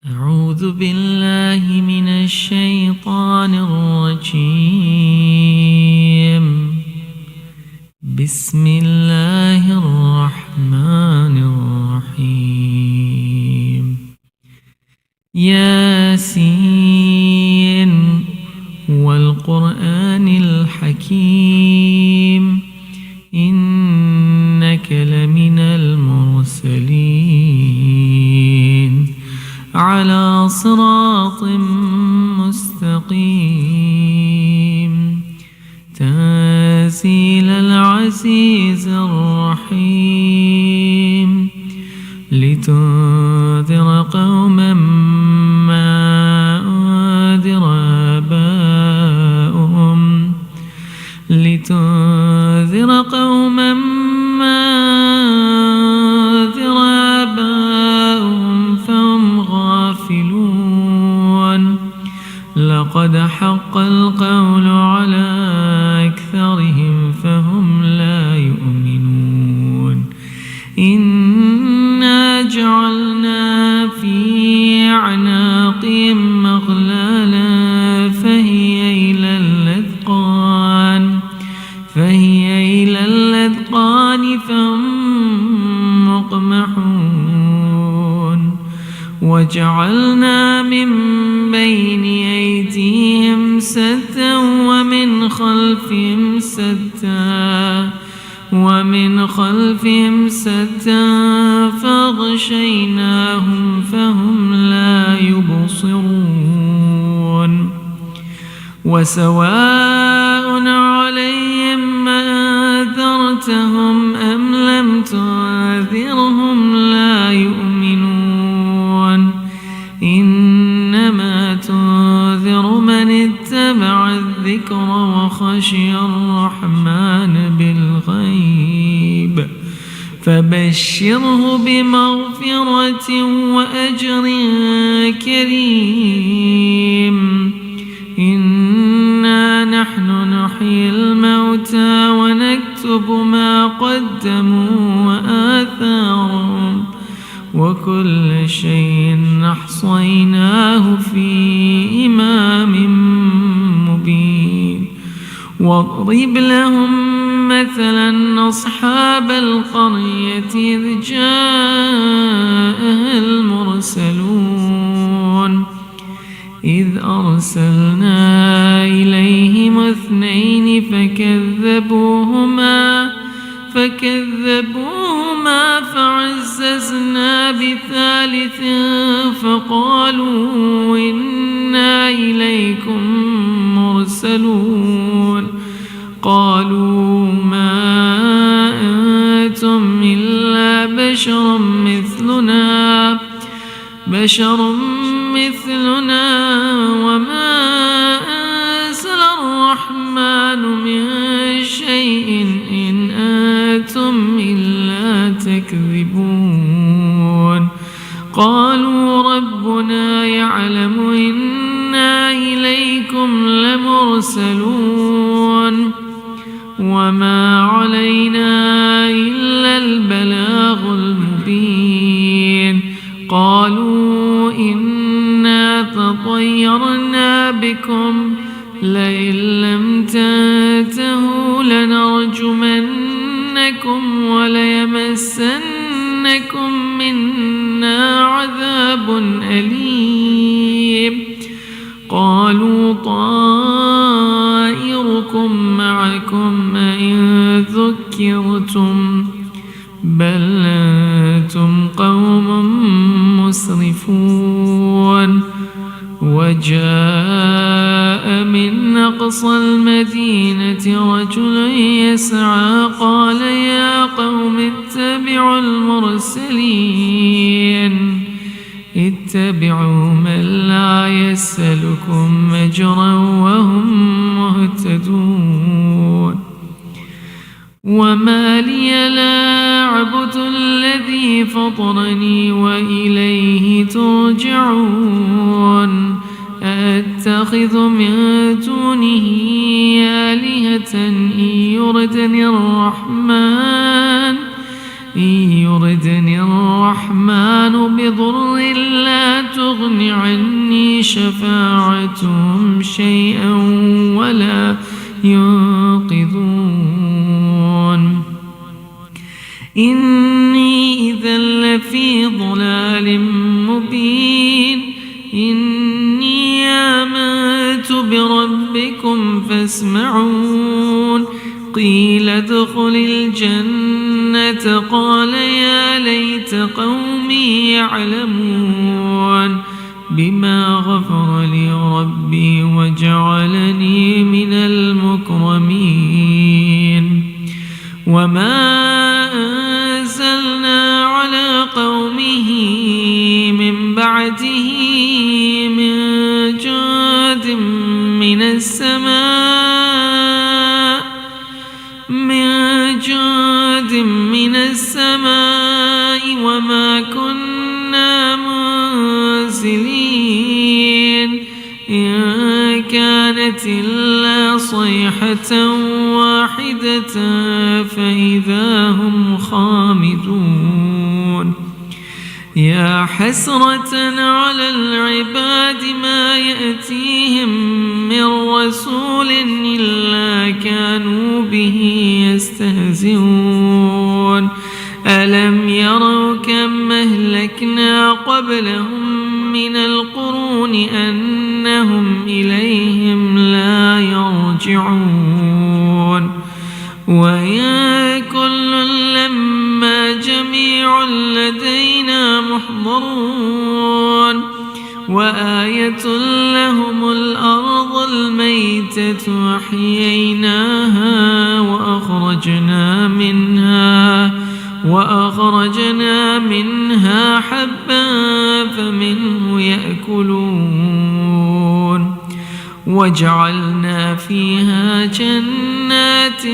أعوذ بالله من الشيطان الرجيم. بسم الله الرحمن الرحيم. ياسين والقرآن الحكيم إنك لمن المرسلين على صراط مستقيم تنزيل العزيز الرحيم لتنذر قوما ما أنذر آباؤهم فهم غافلون. لقد حق القول على أكثرهم فهم لا يؤمنون. إنا جعلنا في أعناقهم مغلالا فهي إلى الأذقان فهم مقمحون. وجعلنا من بين أيديهم سدا ومن خلفهم سدا فأغشيناهم فهم لا يبصرون. وسواء عليهم أنذرتهم أم لم تنذرهم لا يؤمنون. إنما تنذر من اتبع الذكر وخشي الرحمن بالغيب فبشره بمغفرة وأجر كريم. إنا نحن نحيي الموتى ونكتب ما قدموا وآثارهم وكل شيء أحصيناه في إمام مبين. واضرب لهم مثلا أصحاب القرية إذ جاءها المرسلون إذ أرسلنا إليهم 2 فكذبوهما فعززنا ب3 فقالوا إنا إليكم مرسلون. قالوا ما أنتم إلا بشر مثلنا وما أنزل الرحمن من شيء إن أنتم إلا تكذبون. قالوا ربنا يعلم إنا إليكم لمرسلون وما علينا إلا البلاغ المبين. قالوا إنا تطيرنا بكم لئن لم تنتهوا لنرجمنكم وليمسنكم منا عذاب أليم. قالوا طائركم معكم أئن ذكرتم بل أنتم قوم مسرفون. وجاء من أقصى المدينة رجل يسعى قال يا قوم اتبعوا المرسلين اتبعوا من لا يسألكم أجرا وهم مهتدون. وما لي لا أعبد الذي فطرني وإليه ترجعون. أتخذ من دونه آلهة إن يردني الرحمن بضر لا تغن شفاعتهم شيئا ولا ينقذون إني إذا لفي ضلال مبين إني آمنت بربكم فاسمعون قيل ادخل الجنة قال يا ليت قومي يعلمون بما غفر لي ربي وجعلني من المكرمين وما أنزلنا على قومه من بعده من جند من السماء وما كنا منزلين إن كانت إلا صيحة واحدة فإذا هم خامدون يا حسرة على العباد ما يأتيهم من رسول إلا كانوا به يستهزئون ألم يروا كم أهلكنا قبلهم من القرون أنهم إليهم لا يرجعون وإن كل لما جميع لدينا محضرون وآية لهم الأرض الميتة أحييناها وأخرجنا منها حبا فمنه يأكلون وجعلنا فيها جنات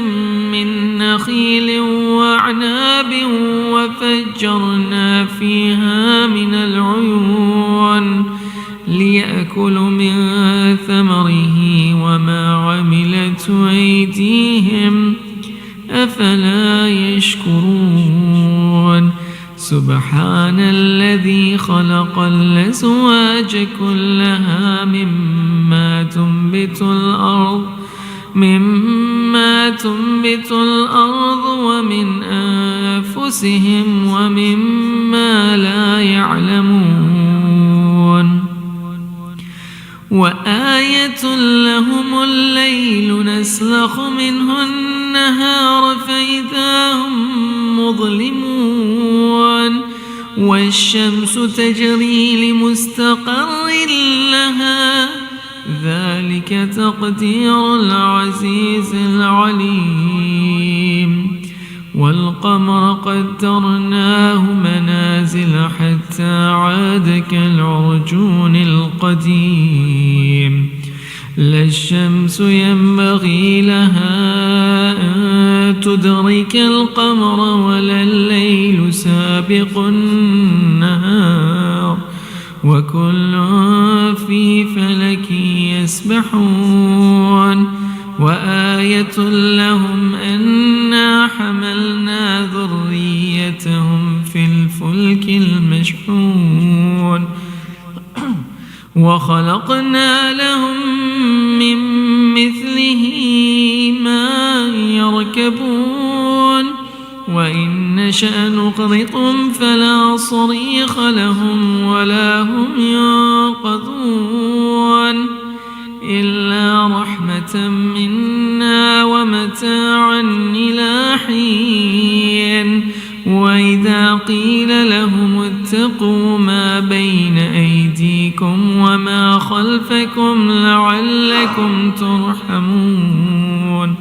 من نخيل وأعناب وفجرنا فيها من العيون ليأكلوا من ثمره وما عملت أيديهم أفلا يشكرون سبحان الذي خلق الأزواج كلها مما تنبت الأرض ومن أنفسهم ومما لا يعلمون وآية لهم الليل نسلخ منه النهار فإذا هم مظلمون والشمس تجري لمستقر لها ذلك تقدير العزيز العليم والقمر قدرناه منازل حتى عاد كالعرجون القديم لا الشمس ينبغي لها أن تدرك القمر ولا الليل سابق النهار وكل في فلك يسبحون وآية لهم أنا حملنا ذريتهم في الفلك المشحون وخلقنا لهم من مثله ما يركبون وإن نشأ نغرقهم فلا صريخ لهم ولا هم ينقذون إلا رحمة منا ومتاعا إلى حين وإذا قيل لهم اتقوا ما بين أيديكم وما خلفكم لعلكم ترحمون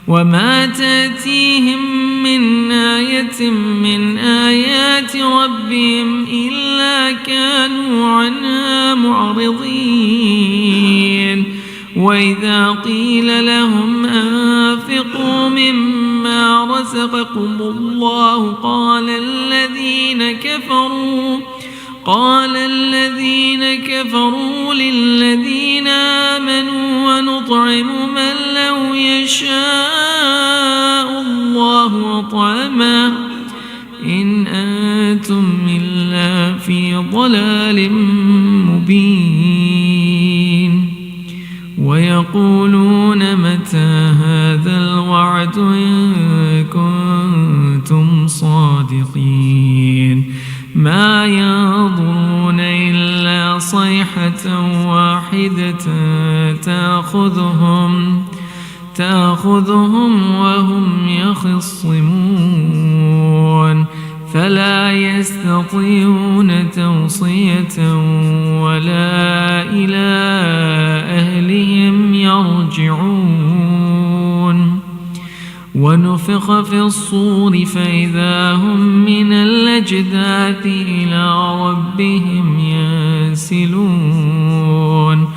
وما تأتيهم من آية من آيات ربهم إلا كانوا عنها معرضين وإذا قيل لهم أنفقوا مما رزقكم الله قال الذين كفروا للذين آمنوا ونطعم من لو يشاء الله أطعمه إن أنتم إلا في ضلال مبين يقولون متى هذا الوعد إن كنتم صادقين ما ينظرون إلا صيحة واحدة تأخذهم وهم يخصمون فلا يستطيعون توصية ولا إلى أهلهم يرجعون ونفخ في الصور فإذا هم من الأجداث إلى ربهم ينسلون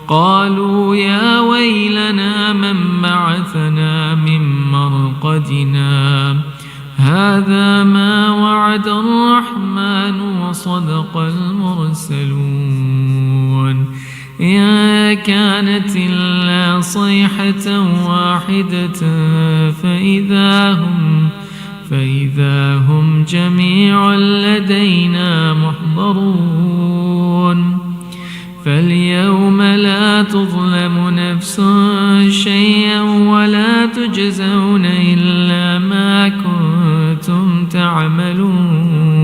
قالوا يا ويلنا من بعثنا من مرقدنا هذا ما وعد الرحمن وصدق المرسلون إن كانت إلا صيحة واحدة فإذا هم جميع لدينا محضرون فاليوم لا تظلم نفس شيئا ولا تجزون إلا ما كنتم تعملون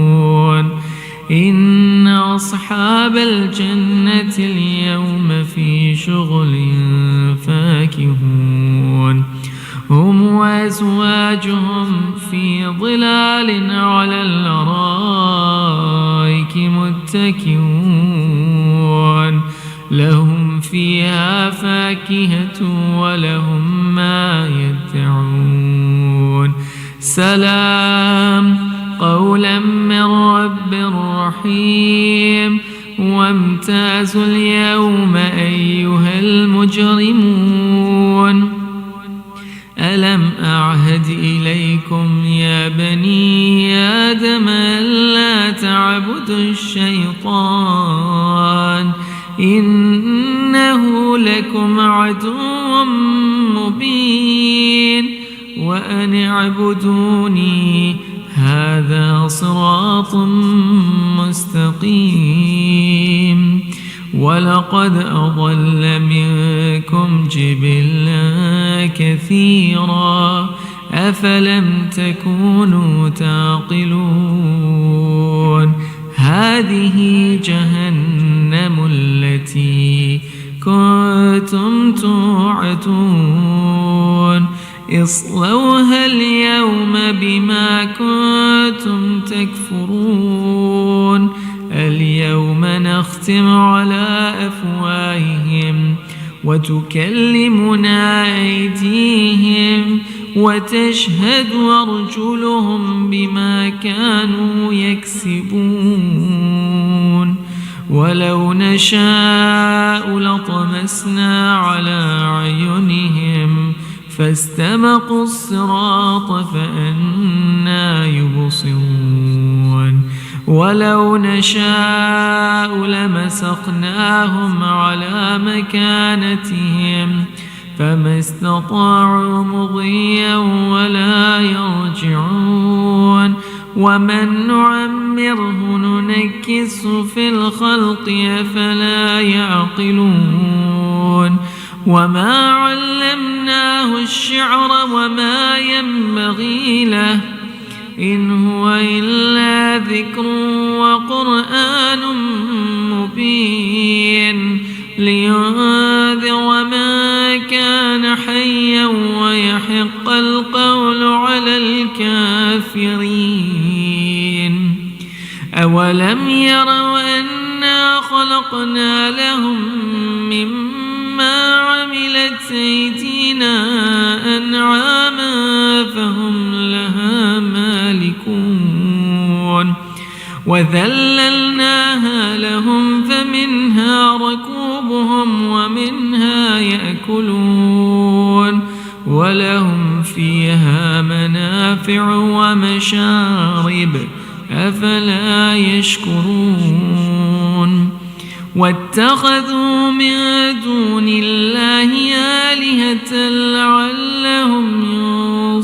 إن أصحاب الجنة اليوم في شغل فاكهون هم وأزواجهم في ظلال على الأرائك متكئون لهم فيها فاكهة ولهم ما يدعون سلام قولا من رب رحيم وامتازوا اليوم أيها المجرمون ألم أعهد إليكم يا بني آدم ألا تعبدوا الشيطان إنه لكم عدو مبين وأن اعبدوني هذا صراط مستقيم ولقد أضل منكم جبلا كثيرا أفلم تكونوا تعقلون هذه جهنم التي كنتم توعدون اصلوها اليوم بما كنتم تكفرون اليوم نختم على أفواههم وتكلمنا أيديهم وتشهد أرجلهم بما كانوا يكسبون ولو نشاء لطمسنا على أعينهم فاستبقوا الصراط فأنى يبصرون ولو نشاء لمسخناهم على مكانتهم فما استطاعوا مضيا ولا يرجعون ومن نعمره ننكسه في الخلق أفلا يعقلون وما علمناه الشعر وما ينبغي له إن هو إلا ذكر وقرآن مبين لينذر من كان حيا ويحق القول على الكافرين أولم يروا أنا خلقنا لهم مما عملت أيدينا أنعاما فهم لها مالكون وذللناها لهم فمنها ركوبهم ومنها يأكلون ولهم فيها منافع ومشارب أفلا يشكرون واتخذوا من دون الله آلهة لعلهم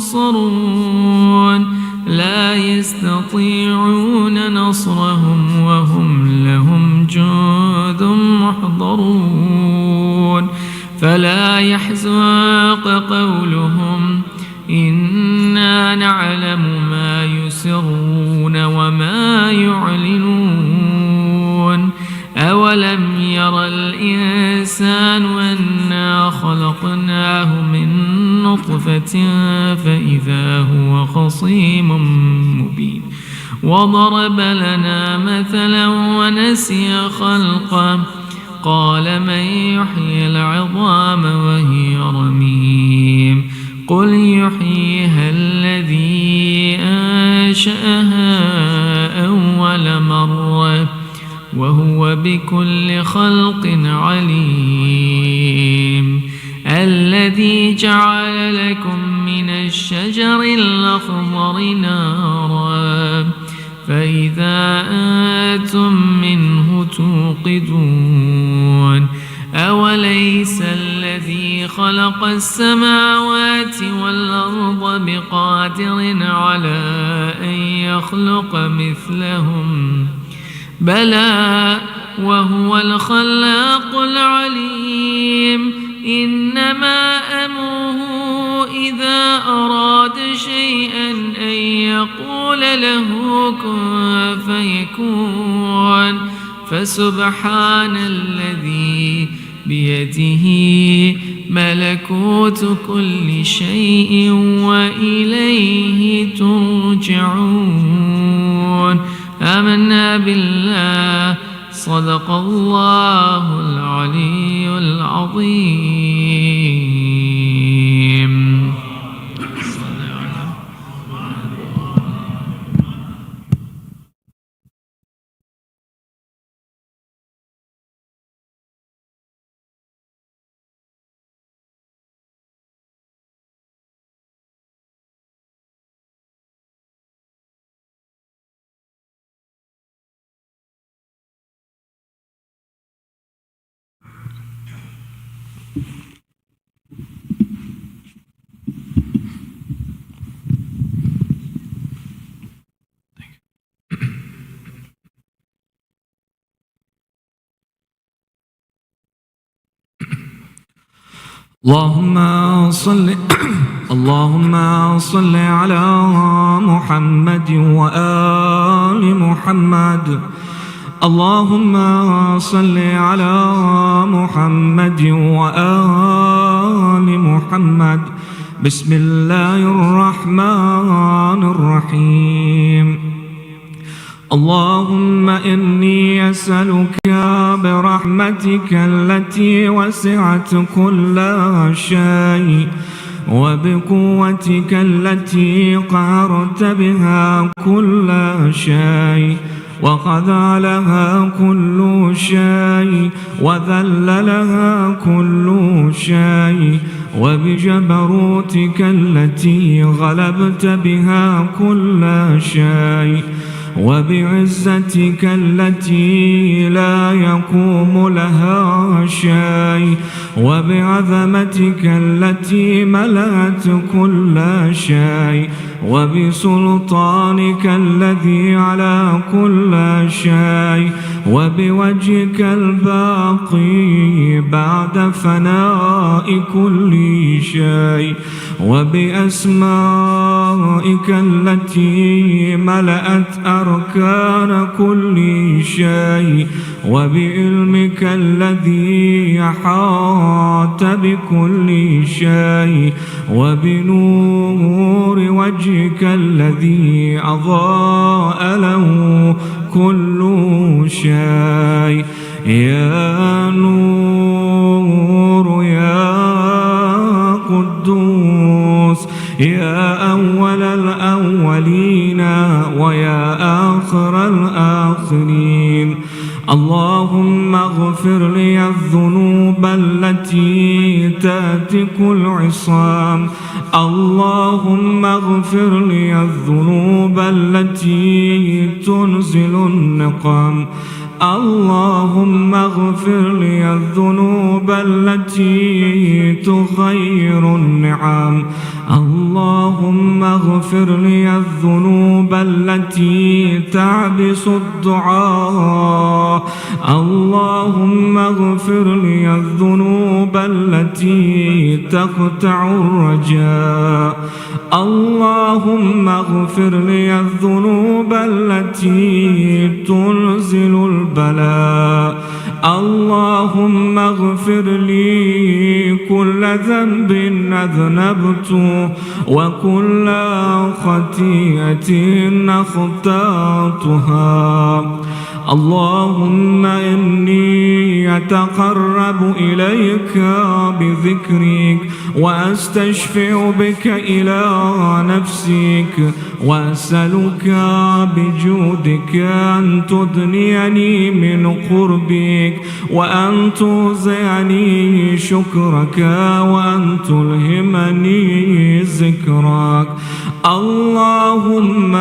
ينصرون لا يستطيعون نصرهم وهم لهم جند محضرون فلا يحزنك قولهم إنا نعلم ما يسرون وما يعلنون أولم ير الإنسان أنا خلقناه من نطفة فإذا هو خصيم مبين وضرب لنا مثلا ونسي خلقه قال من يحيي العظام وهي رميم قل يحييها الذي أنشأها أول مرة وهو بكل خلق عليم الذي جعل لكم من الشجر الأخضر نارا فإذا أنتم منه توقدون أوليس الذي خلق السماوات والأرض بقادر على أن يخلق مثلهم بلى وهو الخلاق العليم إنما أمره إذا أراد شيئا أن يقول له كن فيكون فسبحان الذي بيده ملكوت كل شيء وإليه ترجعون آمنا بالله صدق الله العلي العظيم. اللهم صل على محمد وآل محمد. اللهم صل على محمد وآل محمد. بسم الله الرحمن الرحيم. اللهم إني أسألك برحمتك التي وسعت كل شيء وبقوتك التي قهرت بها كل شيء وخضع لها كل شيء وذل لها كل شيء وبجبروتك التي غلبت بها كل شيء وبعزتك التي لا يقوم لها شيء وبعظمتك التي ملأت كل شيء وبسلطانك الذي على كل شيء وبوجهك الباقي بعد فناء كل شيء وبأسمائك التي ملأت أركان كل شيء وبعلمك الذي أحاط بكل شيء وبنور وجهك الذي أضاء له كل شيء. يا نور يا قدوس يا أول الأولين ويا آخر الآخرين. اللهم اغفر لي الذنوب التي تهتك العصام. اللهم اغفر لي الذنوب التي تنزل النقم. اللهم اغفر لي الذنوب التي تغير النعم. اللهم اغفر لي الذنوب التي تعبس الدعاء. اللهم اغفر لي الذنوب التي تقطع الرجاء. اللهم اغفر لي الذنوب التي تنزل البلاء. اللهم اغفر لي كل ذنب أذنبته وكل خطيئة أخطأتها. اللهم إني أتقرب إليك بذكرك وأستشفع بك إلى نفسك وأسألك بجودك أن تدنيني من قربك وأن توزعني شكرك وأن تلهمني ذكرك. اللهم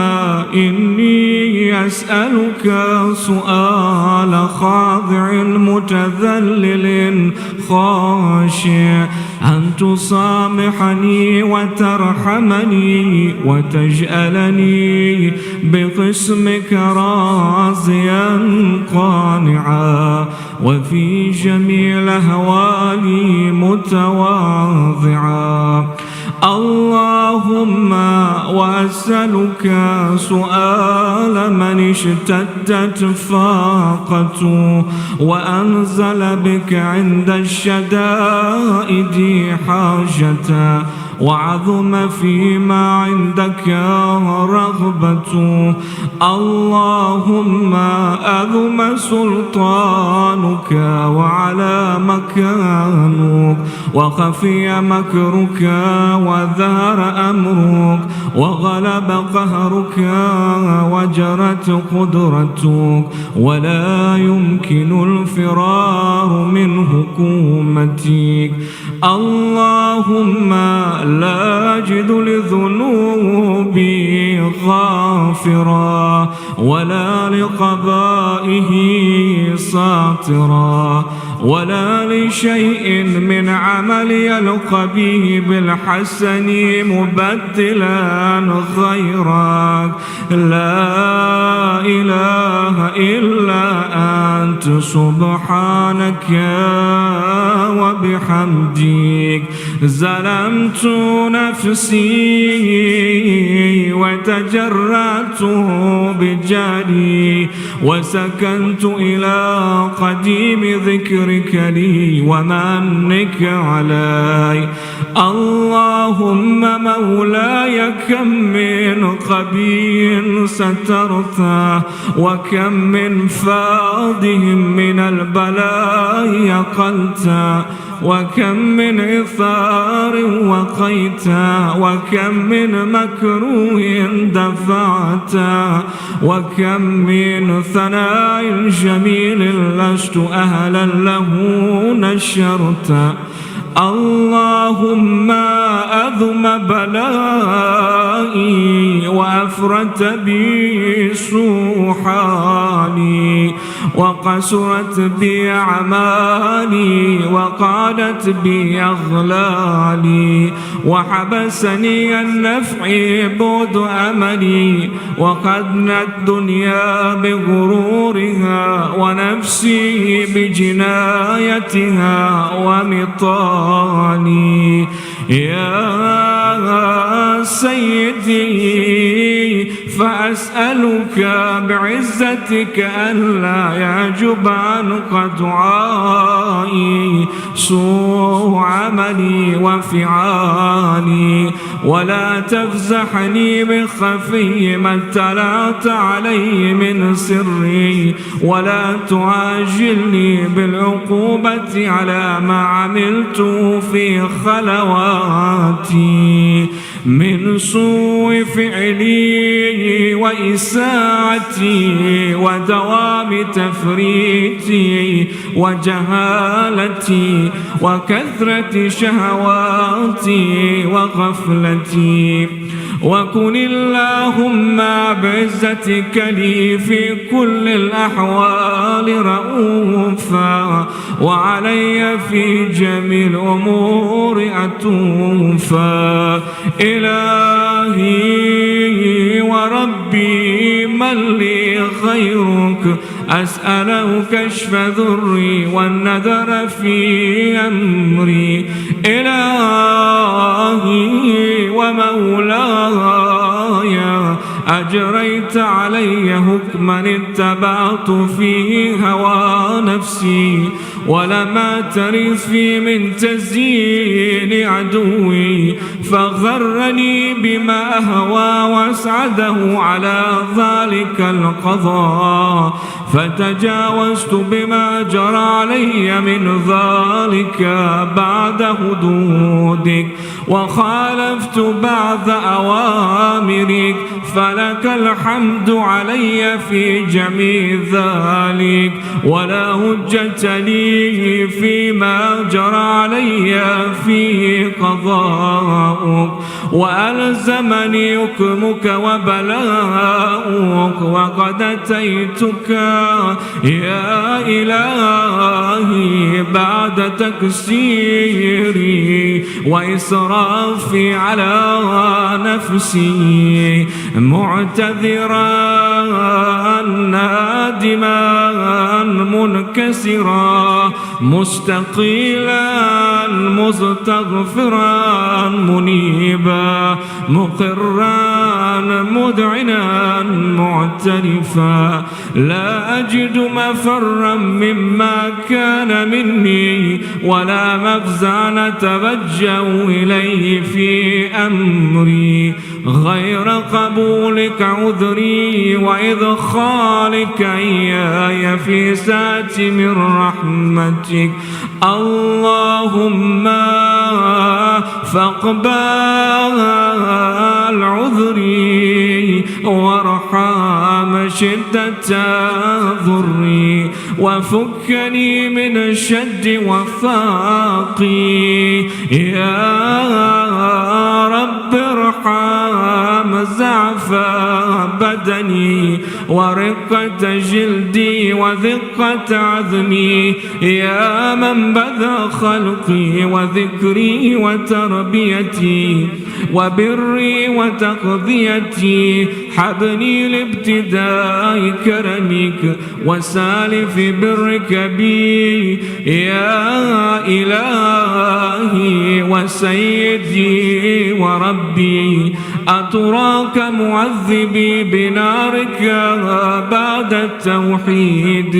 إني أسألك سؤال خاضع متذلل خاشع أن تصامحني وترحمني وتجعلني بقسمك راضيا قانعا وفي جميع الأحوال متواضعا. اللهم وأسألك سؤال من اشتدت فاقته وأنزل بك عند الشدائد حاجته وعظم فيما عندك رغبته. اللهم أذم سلطانك وعلى مكانك وخفي مكرك وظهر أمرك وغلب قهرك وجرت قدرتك ولا يمكن الفرار من حكومتك. اللهم لا أجد لذنوبي غافرا ولا لقضائه ساطرا ولا لشيء من عملي القبيح بالحسن مبدلا غيرك. لا إله إلا أنت سبحانك وبحمدك ظلمت نفسي وتجرأت بجهلي وسكنت إلى قديم ذكرك لي ومنك علي. اللهم مولاي كم من قبيح سترته وكم من فاضهم من البلاء يقلته وكم من إثار وقيت وكم من مكروه دفعت وكم من ثناء جميل لست أهلا له نشرت. اللهم أذم بلائي وأفرت بي سوحاني وقسرت بي أعمالي وقادت بي أغلالي وحبسني النفع بعد أملي وقدنا الدنيا بغرورها ونفسي بجنايتها ومطاني. يا سيدي فأسألك بعزتك ألا يعجب عنك دعائي سوء عملي وفعالي ولا تفزحني بخفي ما اطلعت عليه من سري ولا تعاجلني بالعقوبة على ما عملت في خلواتي. من سوء فعلي وإساءتي ودوام تفريطي وجهالتي وكثرة شهواتي وغفلتي. وكن اللهم بعزتك لي في كل الأحوال رؤوفا، وعلي في جميع الأمور أتوفا. إلهي وربي من لي خيرك، أسأله كشف ذري والنذر في أمري. إلهي ومولاي أجريت علي حكما اتبعت فيه هوى نفسي، ولما ترث في من تزيين عدوي، فغرني بما أهوى واسعده على ذلك القضاء، فتجاوزت بما جرى علي من ذلك بعد حدودك، وخالفت بعض أوامرك، فلك الحمد علي في جميع ذلك، ولا حجة لي فيما جرى علي فيه قضاؤك، وألزمني حكمك وبلاؤك، وقد أتيتك يا إلهي بعد تقصيري وإسرافي على نفسي، معتذرا نادما منكسرا مستقيلا مستغفرا منيبا مقرا مدعنا معترفا، لا أجد مفرا مما كان مني ولا مفزعا أتوجه إليه في أمري غير قبولك عذري وإدخالك إياي في ساعة من رحمتك. اللهم فاقبل عذري وارحم شدة ضري، وفكني من الشد وفاقي. يا رب ارحم زعف بدني ورقة جلدي وذقة عظمي، يا من بدا خلقي وذكري وتربيتي وبري وتقضيتي، حبني لابتداء كرمك وسالف برك بي. يا إلهي وسيدي وربي، أتراك معذبي بنارك بعد التوحيد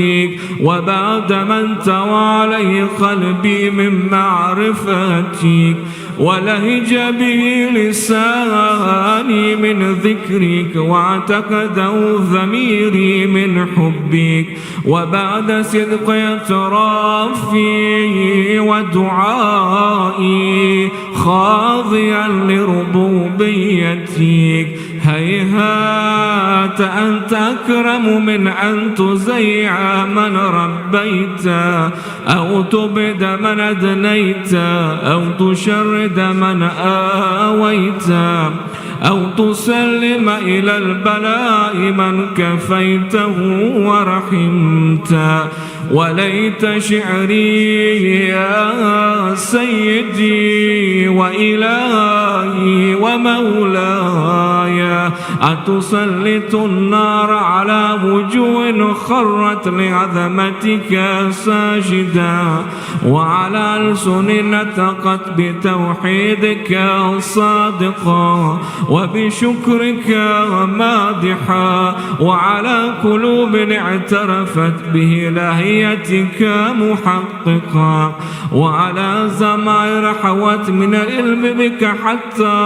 وبعد من توى عليه قلبي من معرفتك، ولهج به لساني من ذكرك، واعتقده ضميري من حبك، وبعد صدق اعترافي ودعائي خاضعا لربوبيتك. هيهات أنت أكرم من أن تزيع من ربيت، أو تبد من أدنيت، أو تشرد من آويت، أو تسلم إلى البلاء من كفيته ورحمت. وليت شعري يا سيدي وإلهي ومولاي أتسلط النار على وجوه خرت لعظمتك ساجدا، وعلى ألسن نطقت بتوحيدك صادقا وبشكرك مادحا، وعلى قلوب اعترفت بإلهيتك محققا، وعلى زمائر حوت من العلم بك حتى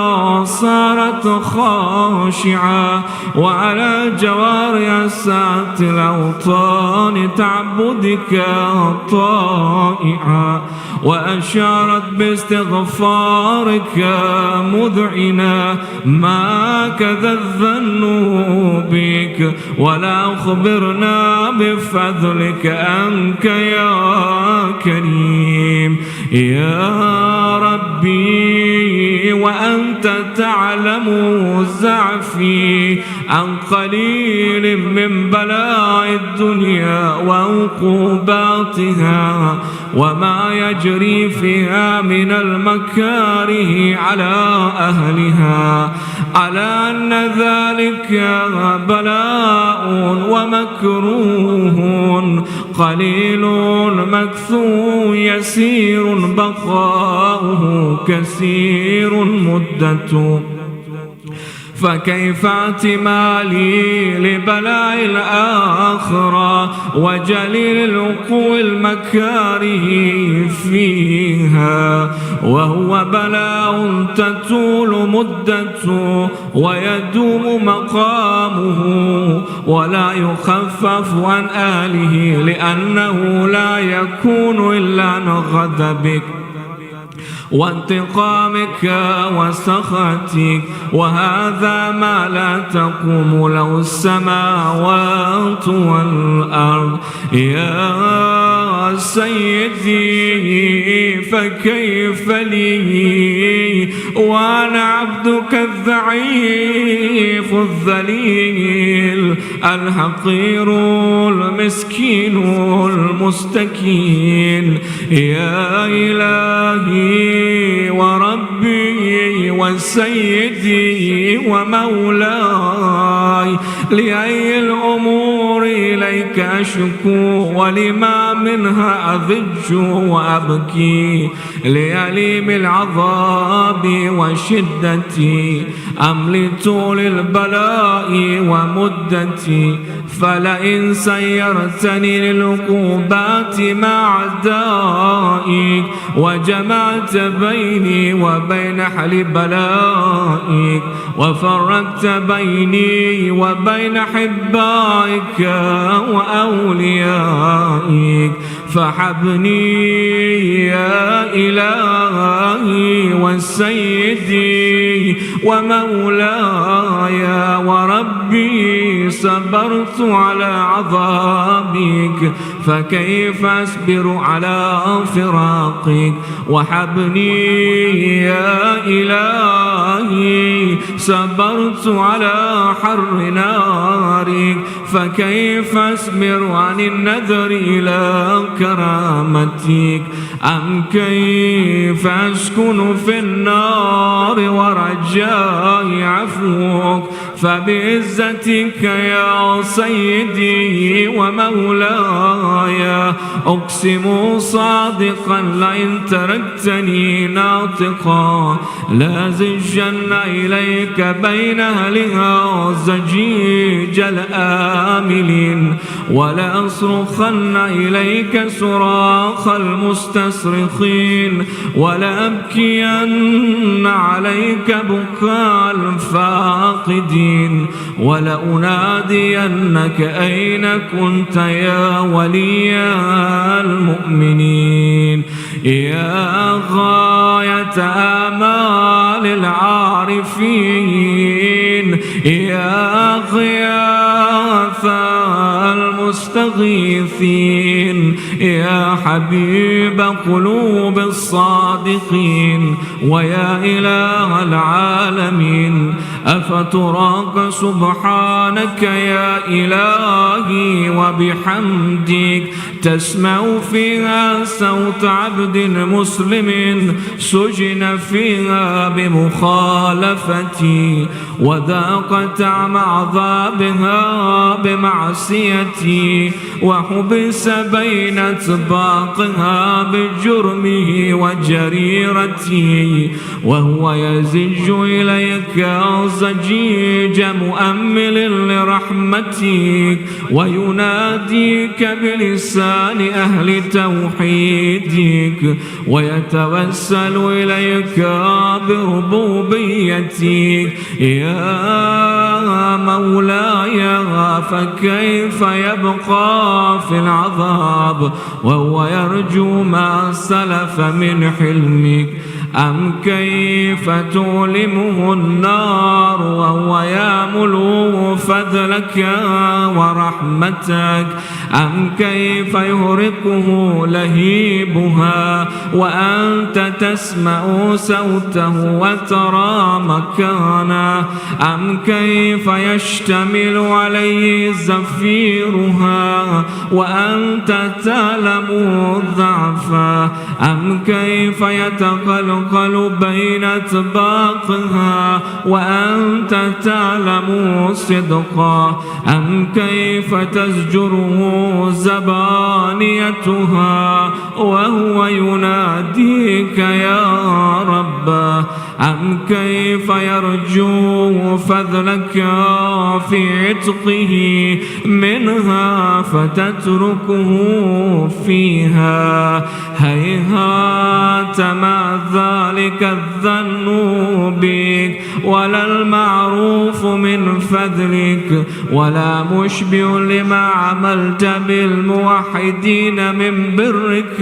صارت خاشعة، وعلى جوارح رياسات الأوطان تعبدك طائعا، وأشارت باستغفارك مذعنا ما كذا الظن بك، ولا أخبرنا بفضلك أنك يا كريم يا ربي. وأنت تعلم زعفي عن قليل من بلاء الدنيا وعقوباتها وما يجري فيها من المكاره على أهلها، على أن ذلك بلاء ومكروه قليل مكثو يسير بقاؤه كثير مدته. فكيف اعتمالي لبلاء الآخرة وجليل الوقوع المكاره فيها، وهو بلاء تطول مدته ويدوم مقامه ولا يخفف عن أهله، لأنه لا يكون إلا عن غضبك وانتقامك وسخطك، وهذا ما لا تقوم له السماوات والأرض. يا سيدي فكيف لي وأنا عبدك الضعيف الذليل الحقير المسكين المستكين. يا إلهي وربي وسيدي ومولاي، لأي الأمور إليك أشكو ولما منها أضج وأبكي، لأليم العذاب وشدتي أم لطول البلاء ومدتي. فلئن سيرتني للعقوبات مع أعدائك وجمعت بيني وبين حل بلائك وفرقت بيني وبين حبائك وأوليائك، فحبني يا إلهي وسيدي ومولاي وربي. صبرت على عذابك فكيف أصبر على فراقك، وحبني يا إلهي. صبرت على حر نارك فكيف أصبر عن النذر إلى كرامتك، أم كيف أسكن في النار ورجاء عفوك. فبعزتك يا سيدي ومولاي أقسم صادقا لئن تركتني ناطقا لأزجن إليك بين أهلها زجيج الآملين، ولأصرخن إليك صراخ المستصرخين، ولأبكين عليك بكاء الفاقدين، ولأنادينك أين كنت يا ولي المؤمنين. يا غاية آمال العارفين، يا غياث المستغيثين، يا حبيب قلوب الصادقين، ويا إله العالمين. أفتراك سبحانك يا إلهي وبحمدك تسمع فيها صوت عبد مسلم سجن فيها بمخالفتي، وذاق طعم عذابها بمعصيتي، وحبس بين أطباقها بجرمه وجريرتي، وهو يزج إليك زجيج مؤمل لرحمتك، ويناديك بلسان أهل توحيدك، ويتوسل إليك بربوبيتك. يا مولاي فكيف يبقى في العذاب وهو يرجو ما سلف من حلمك؟ أم كيف تؤلمه النار وهو يأمل فضلك ورحمتك؟ أم كيف يهرقه لهيبها وأنت تسمع صوته وترى مكانه؟ أم كيف يشتمل عليه زفيرها وأنت تعلم ضعفه؟ أم كيف يتقلقل بين أطباقها وأنت تعلم صدقه؟ أم كيف تزجره زبانيتها وهو يناديك يا رب؟ أم كيف يرجو فضلك في عتقه منها فتتركه فيها؟ هيهات ما ذلك الظن بك ولا المعروف من فضلك ولا مشبه لما عملت بالموحدين من برك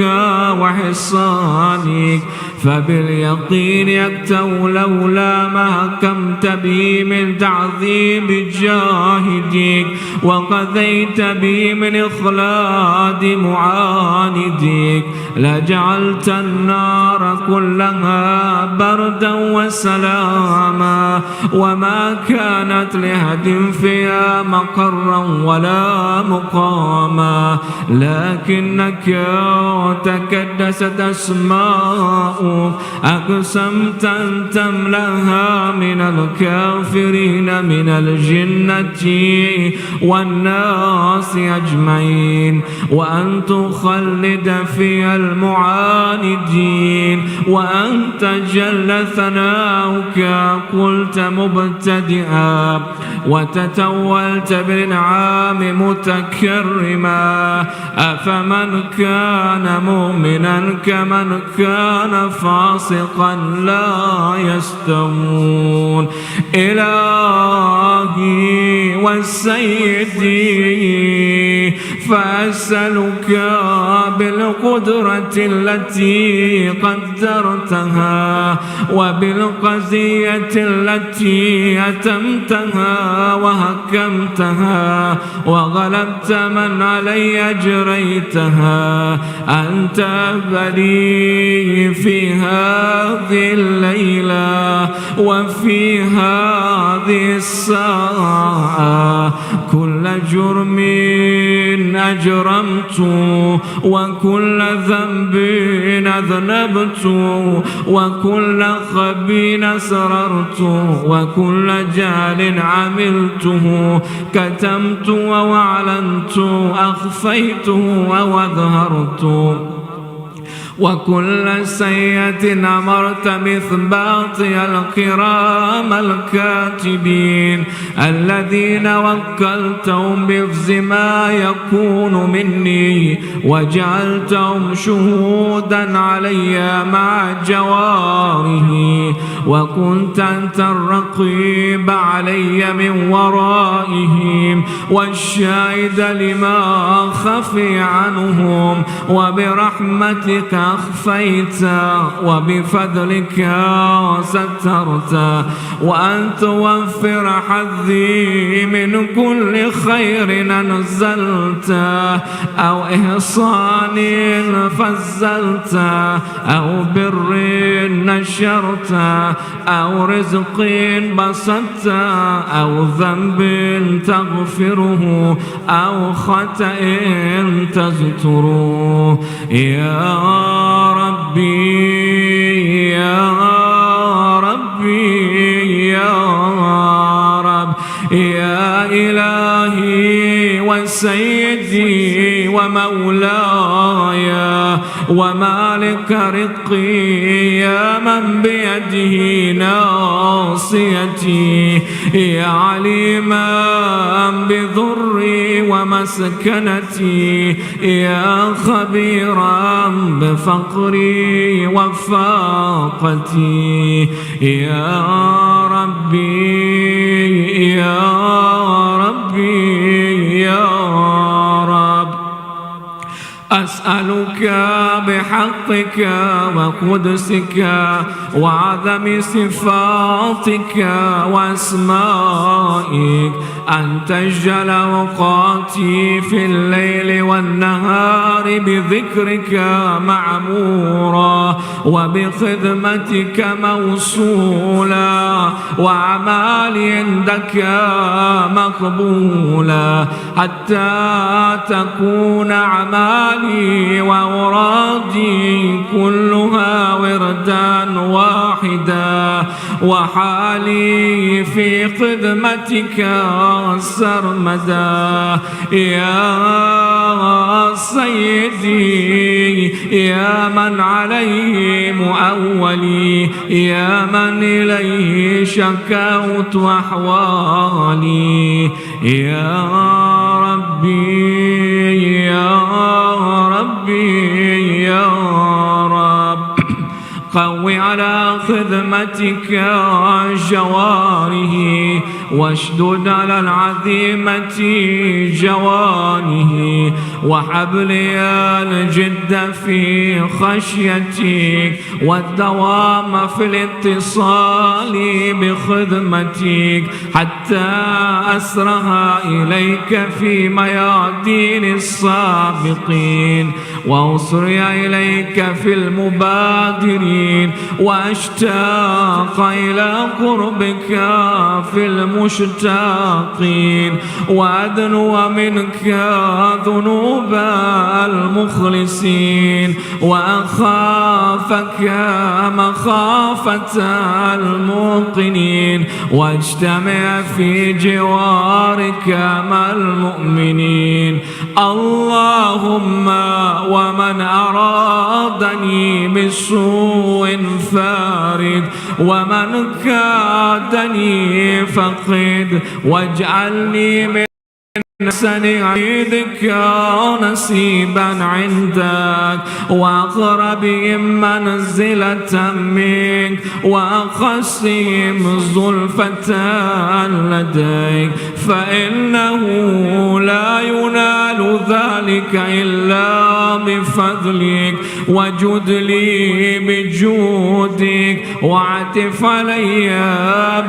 وحصانك. فباليقين يكتو لولا ما حكمت به من تعذيب جاهدك وقضيت به من إخلاد معاندك لجعلت النار كلها بردا وسلاما وما كانت لأحد فيها مقرا ولا مقاما، لكنك تكدست أسماؤك أقسمت أن تملأها من الكافرين من الجنة والناس أجمعين، وأن تخلد فيها المعاندين، وأنت جل ثناؤك قلت مبتدئا وتتولت بالإنعام متكرما. أفمن كان مؤمنا كمن كان فاسقا لا يستوون. إلهي وسيدي فأسألك بالقدرة التي قدرتها وبالقضية التي أتمتها وحكمتها وغلبت من علي أجريتها أن تقبلي في هذه الليلة وفي هذه الساعة كل جرم أجرمت وكل ذنب أذنبت وكل خبي أسررت وكل جهل عملته كتمت وأعلنت أخفيته وأظهرت وكل سيئة أمرت بإثباتها الكرام الكاتبين الذين وكلتهم بحفظ ما يكون مني وجعلتهم شهودا علي مع جواره، وكنت أنت الرقيب علي من ورائهم والشاهد لما خفي عنهم، وبرحمتك أخفيت وبفضلك سترت، وأن توفر حظي من كل خير أنزلت أو إحصان فزلت أو بر نشرت أو رزق بسطت أو ذنب تغفره أو خطأ تستره. يا ربي يا ربي يا رب يا إلهي وسيدي ومولاي ومالك رقي يا من بيده ناصيتي يا عليما بضري ومسكنتي يا خبيرا بفقري وفاقتي يا ربي يا ربي يا رب أسألك بحقك وقدسك وعظم صفاتك وأسمائك أن تجعل أوقاتي في الليل والنهار بذكرك معمورا وبخدمتك موصولا وأعمالي عندك مقبولا حتى تكون أعمالي وأورادي كلها وردا واحدا وحالي في خدمتك سرمدا يا سيدي يا من عليه مؤولي يا من إليه شكوت أحوالي يا ربي يا ربي يا رب قو على خدمتك جواره واشدد على العظيمة جوانه وحبلي الجد في خشيتك والدوام في الاتصال بخدمتك حتى أسرها إليك في ميادين السابقين وأسري إليك في المبادرين وأشتاق إلى قربك في المشتاقين وأدنو منك ذنوب المخلصين وأخافك مخافة الموقنين واجتمع في جوارك مع المؤمنين اللهم ومن أرادني بسوء فارد ومن كادني فقد واجعلني من سنعيدك نصيبا عندك وأقربهم منزلة منك وأخصهم زلفة لديك فإنه لا ينال ذلك إلا بفضلك وجد لي بجودك وعتف علي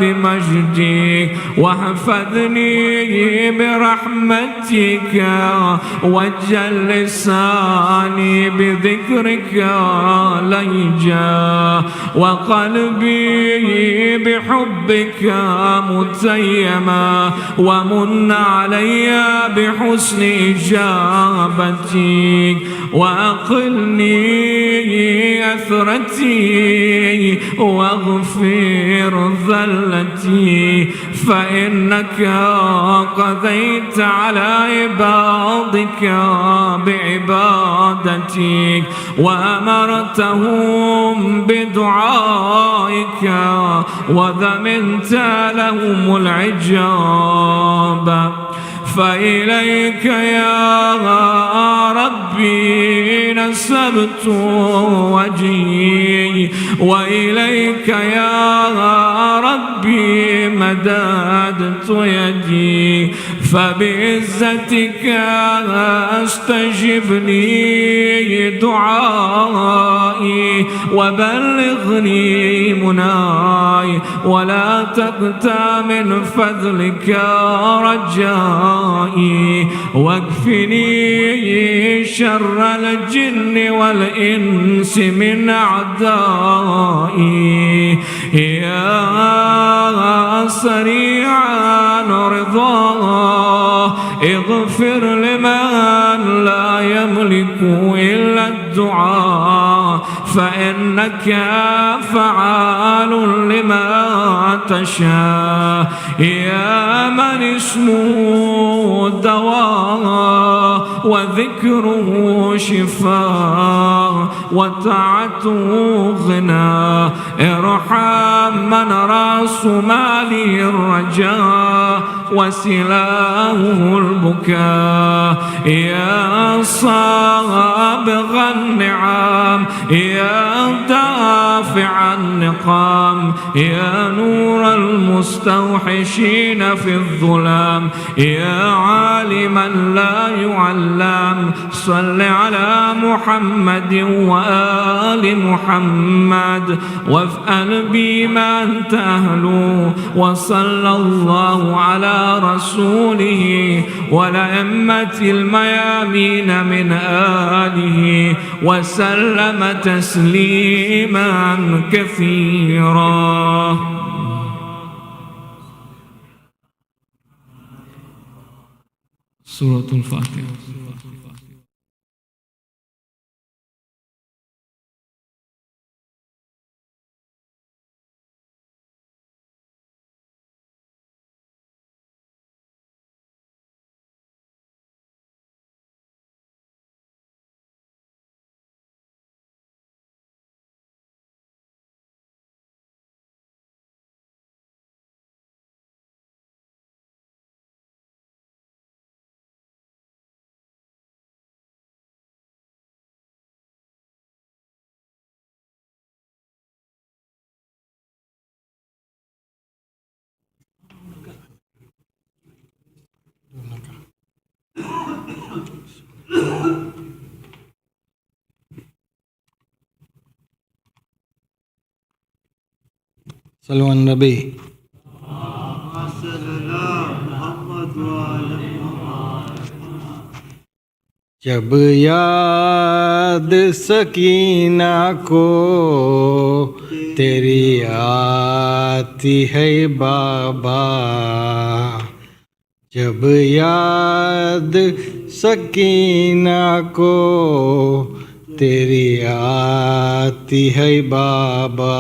بمجدك واحفظني برحمتك وجل لساني بذكرك ليجا وقلبي بحبك متيما ومن علي بحسن إجابتك وأقلني أثرتي واغفر ذلتي فإنك قضيت على عبادك بعبادتك وأمرتهم بدعائك وذمنت لهم العجاب فإليك يا ربي نسبت وجهي وإليك يا ربي مددت يدي فبعزتك استجب لي دعائي وبلغني مناي ولا تقطع من فضلك رجائي واكفني شر الجن والإنس من أعدائي يا سريعا رضاه اغفر لمن لا يملك إلا الدعاء فإنك فعال لما تشاء يا من اسمه الدواء وذكره شفاء وطاعته غنى ارحم من راس ماله الرجاء وسلاهه البكاء يا صابغ النعم يا دافع النقام يا نور المستوحشين في الظلام يا عالما لا يعلم صل على محمد وآل محمد وافعل بما أنت أهله وصلى الله على رسوله والأئمة الميامين من آله وسلم تسليما كثيرا. سورة الفاتحة. Salwan Nabi. जब याद सकीना को तेरी आती है बाबा, जब याद सकीना को तेरी आती है बाबा,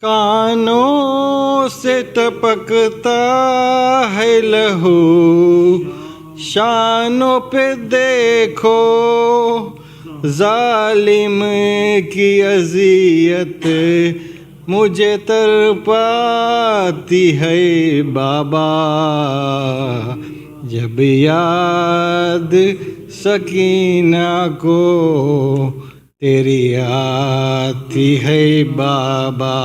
कानों से टपकता है लहू, शानों पे देखो जालिम की अज़ियत मुझे तड़पाती है बाबा, जब याद सकीना को तेरी आती है बाबा,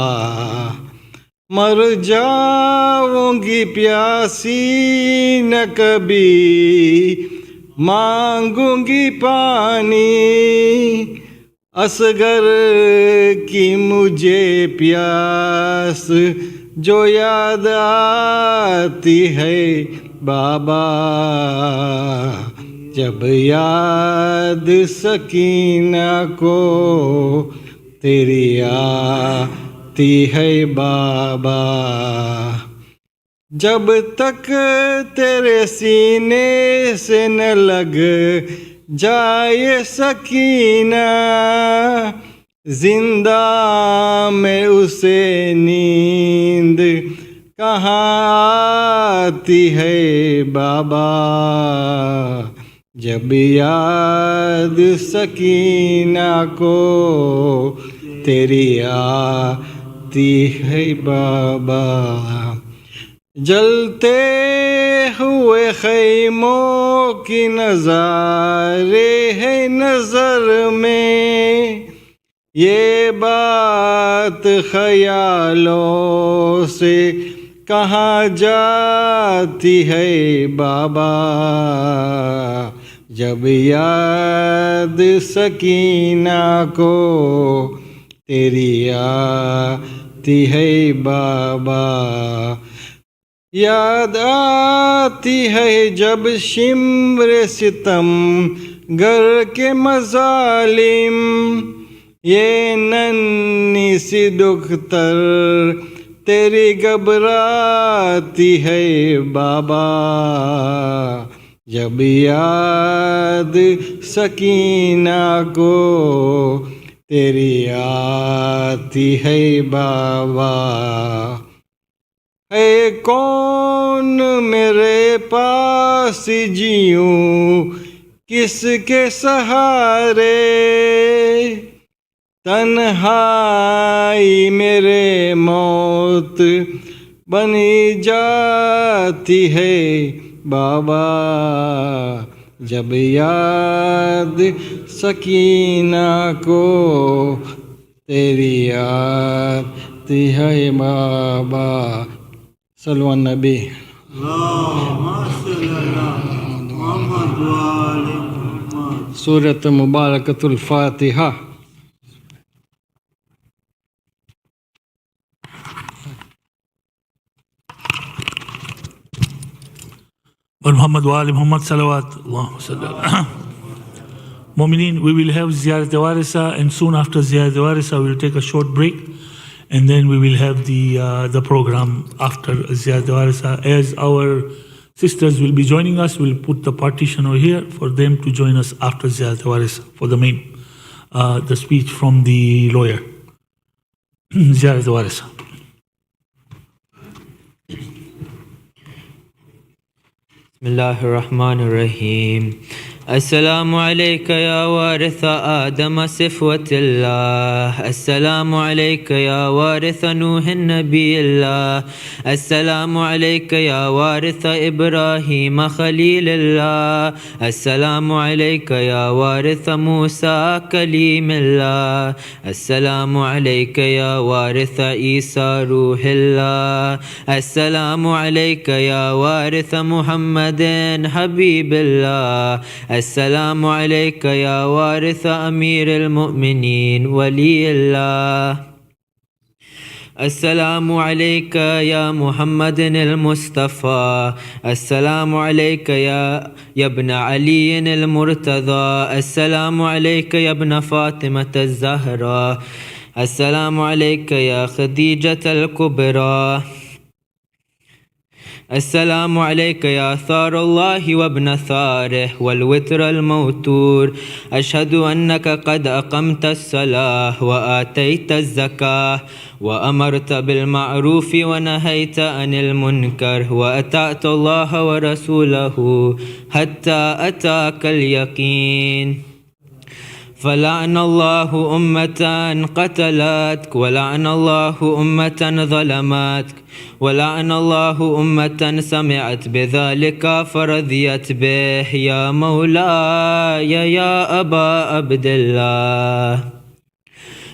मर जाऊंगी प्यासी न कभी मांगूंगी पानी, असगर की मुझे प्यास जो याद आती है बाबा, जब याद सकीना को तेरी आती है बाबा, जब तक तेरे सीने से न लग जाए सकीना, जिंदा में उसे नींद कहाँ आती है बाबा, जब याद सकीना को तेरी आती है बाबा, जलते हुए खैमों की नज़ारे है नज़र में, ये बात ख्यालों से कहाँ जाती है बाबा, जब याद सकीना को तेरी आती है बाबा, याद आती है जब शिम्र सितम गर के मज़ालिम, ये नन्ही सी दुख्तर तेरी घबराती है बाबा, जब याद सकीना को तेरी आती है बाबा। है कौन मेरे पास जीऊं किसके सहारे, तन्हाई मेरे मौत बनी जाती है बाबा। जब याद सकीना को तेरी आती है बाबा। सल्लल्लाहु अलैहि नबी। सूरत मुबारकतुल फातिहा। Muhammad wa ali Muhammad salawat. Allahumma salli. Mu'mineen, we will have Ziyarat Warith, and soon after Ziyarat Warith we will take a short break, and then we will have the program after Ziyarat Warith. As our sisters will be joining us, we'll put the partition over here for them to join us after Ziyarat Warith for the main the speech from the lawyer. Ziyarat Warith. Bismillahirrahmanirrahim. Assalamu alayka ya waritha Adam sifwat Allah. Assalamu alayka ya waritha Nuhin Nabiyillah. Assalamu alayka ya waritha Ibrahim Khalilillah. Assalamu alayka ya waritha Musa Kalimillah. Assalamu alayka ya waritha Isa Ruhillah. Assalamu alayka ya waritha Muhammadin Habibillah. السلام عليك يا وارث أمير المؤمنين ولي الله. السلام عليك يا محمد المصطفى. السلام عليك يا ابن علي المرتضى. السلام عليك يا ابن فاطمة الزهراء. السلام عليك يا خديجة الكبرى. السلام عليك يا ثار الله وابن ثاره والوتر الموتور. أشهد أنك قد أقمت الصلاة وآتيت الزكاة وأمرت بالمعروف ونهيت عن المنكر وأطعت الله ورسوله حتى أتاك اليقين. فلعن الله أمة قتلتك ولعن الله أمة ظلمتك ولعن الله أمة سمعت بذلك فرضيت به. يا مولاي يا أبا عبد الله،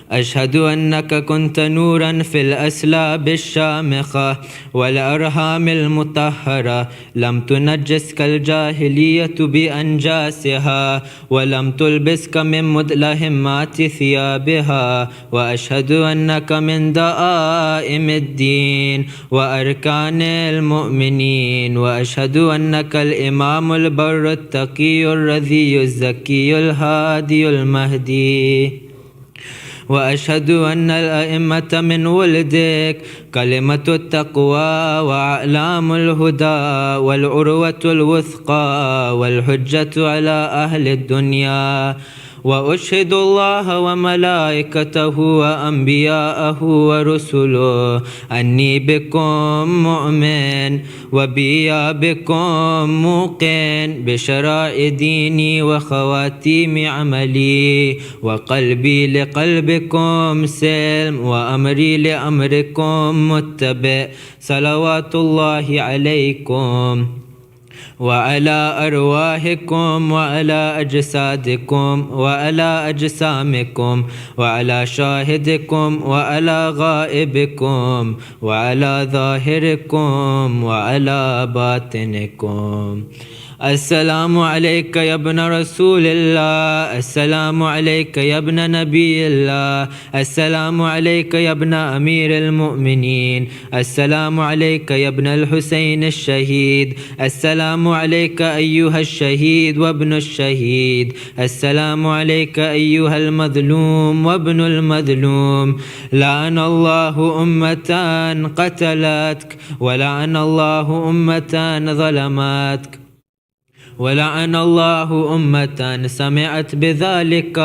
أشهد أنك كنت نورا في الأسلاب الشامخة والأرحام المطهرة، لم تنجسك الجاهلية بأنجاسها ولم تلبسك من مدلهمات ثيابها. وأشهد أنك من دائم الدين وأركان المؤمنين. وأشهد أنك الإمام البر التقي الرضي الزكي الهادي المهدي. وأشهد أن الأئمة من ولدك كلمة التقوى وأعلام الهدى والعروة الوثقى والحجة على أهل الدنيا. وأشهد الله وملائكته وأنبياءه ورسله أني بكم مؤمن وبي بكم موقن بشرائع ديني وخواتيم عملي، وقلبي لقلبكم سلم وأمري لأمركم متبع. صلوات الله عليكم وعلى أرواحكم وعلى أجسادكم وعلى أجسامكم وعلى شاهدكم وعلى غائبكم وعلى ظاهركم وعلى باطنكم. السلام عليك يا ابن رسول الله. السلام عليك يا ابن نبي الله. السلام عليك يا ابن أمير المؤمنين. السلام عليك يا ابن الحسين الشهيد. السلام عليك أيها الشهيد وابن الشهيد. السلام عليك أيها المظلوم وابن المظلوم. لعن الله أمة قتلتك ولعن الله أمة ظلمتك ولعن الله أمة سمعت بذلك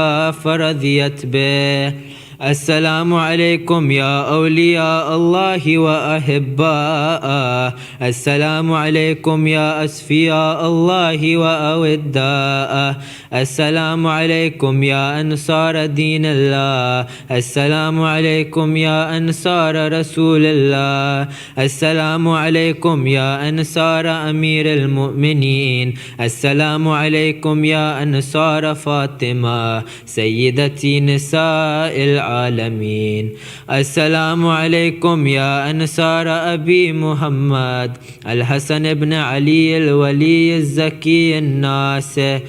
فرضيت به. السلام عليكم يا أولياء الله وأحباءه. السلام عليكم يا أسفياء الله وأوداءه. السلام عليكم يا أنصار دين الله. السلام عليكم يا أنصار رسول الله. السلام عليكم يا أنصار أمير المؤمنين. السلام عليكم يا أنصار فاطمة سيدتي نساء العالمين. السلام عليكم يا أنصار أبي محمد الحسن بن علي الولي الزكي الناصح.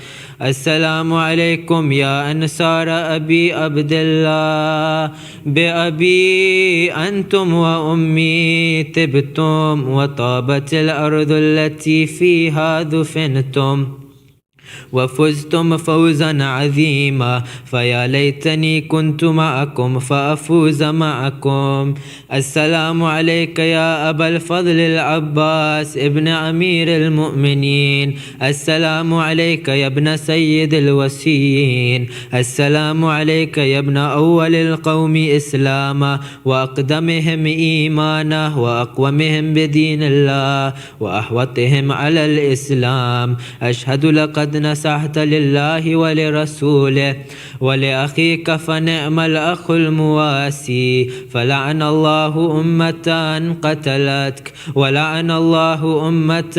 السلام عليكم يا أنصار أبي عبد الله. بأبي أنتم وأمي تبتم وطابت الأرض التي فيها دفنتم وفزتم فوزا عظيما، فيا ليتني كنت معكم فأفوز معكم. السلام عليك يا أبا الفضل العباس ابن أمير المؤمنين. السلام عليك يا ابن سيد الوسيين. السلام عليك يا ابن أول القوم إسلاما وأقدمهم إيمانا وأقومهم بدين الله وأحوطهم على الإسلام. أشهد لقد نصحت لله ولرسوله ولأخيك فنعم الأخ المواسي. فلعن الله أمة قتلتك ولعن الله أمة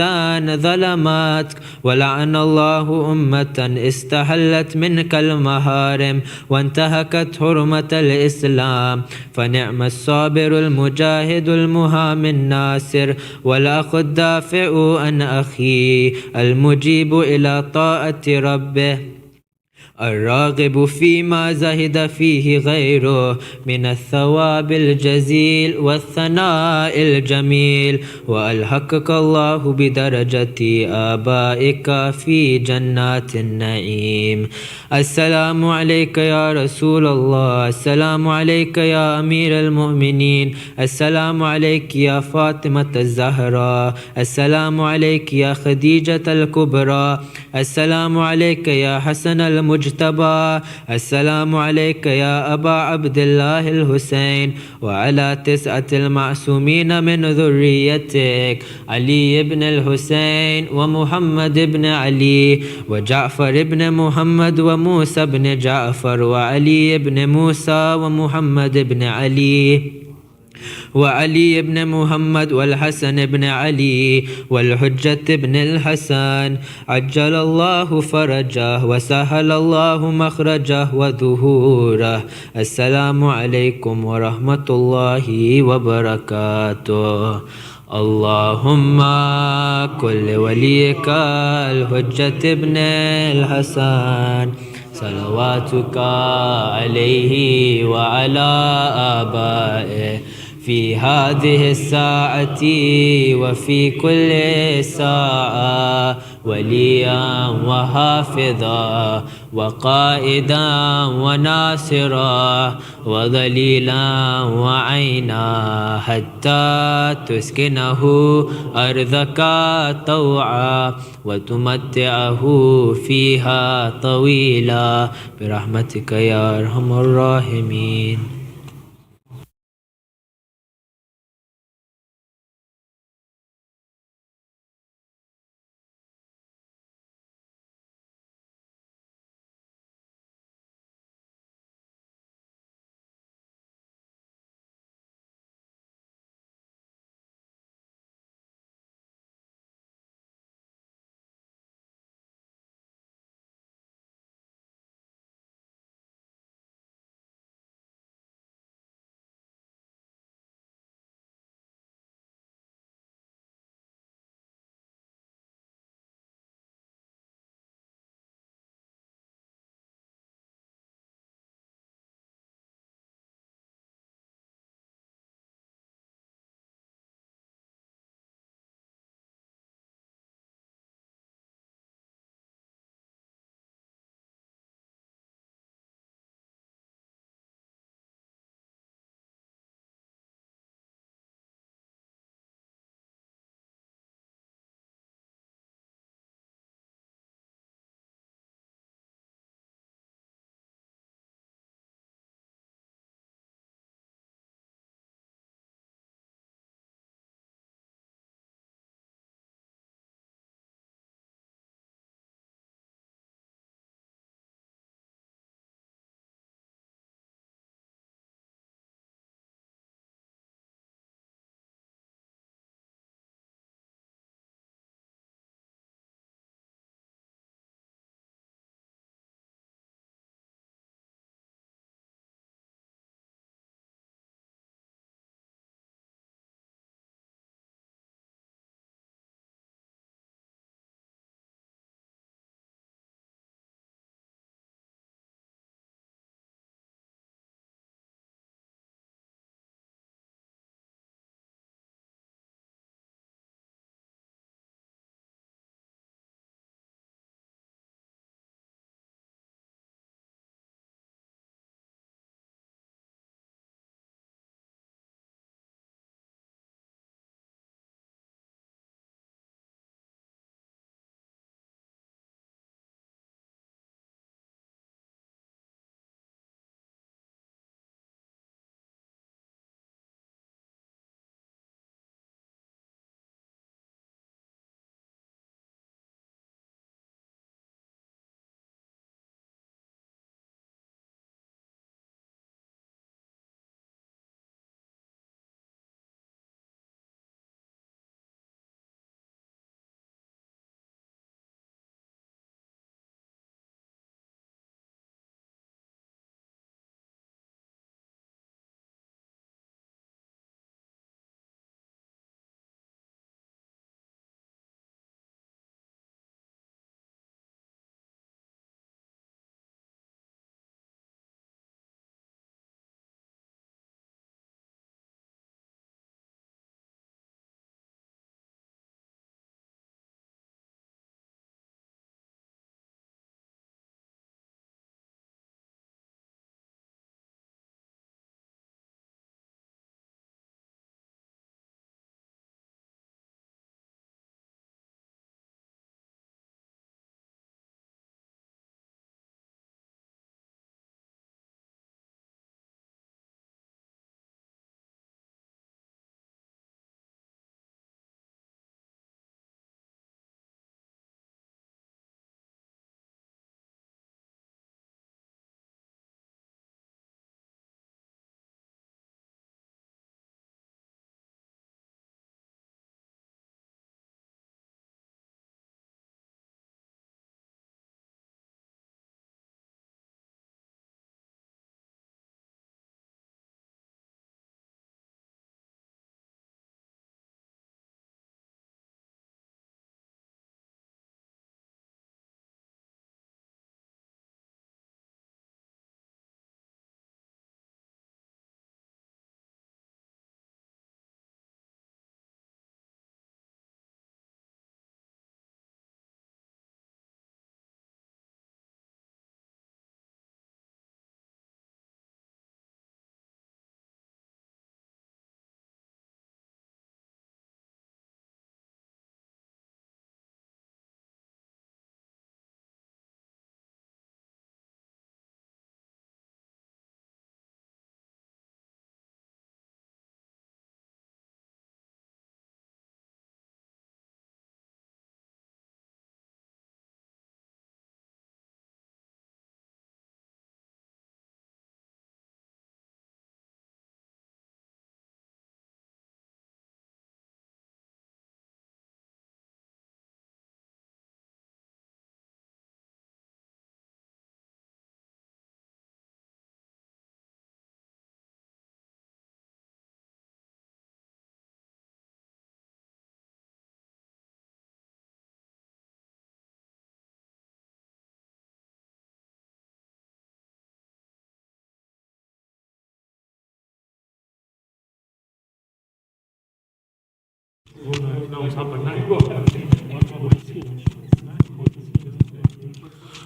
ظلمتك ولعن الله أمة استحلت منك المهارم وانتهكت حرمة الإسلام. فنعم الصابر المجاهد المهام الناصر والأخ الدافع عن أخيه المجيب إلى طاعة ربه الراغب فيما زهد فيه غيره من الثواب الجزيل والثناء الجميل. وألحقك الله بدرجة آبائك في جنات النعيم. السلام عليك يا رسول الله. السلام عليك يا أمير المؤمنين. السلام عليك يا فاطمة الزهراء. السلام عليك يا خديجة الكبرى. السلام عليك يا حسن المجتبى. السلام عليك يا أبا عبد الله الحسين وعلى 9 المعصومين من ذريتك علي بن الحسين ومحمد بن علي وجعفر بن محمد وموسى بن جعفر وعلي بن موسى ومحمد بن علي وعلي بن محمد والحسن بن علي والحجة بن الحسن. عجل الله فرجه وسهل الله مخرجه وظهوره. السلام عليكم ورحمة الله وبركاته. اللهم كل وليك الحجة بن الحسن صلواتك عليه وعلى آبائه في هذه الساعة وفي كل ساعة وليا وحافظا وقائدا وناصرا وظليلا وعينا حتى تسكنه أرضك طوعا وتمتعه فيها طويلا برحمتك يا أرحم الراحمين.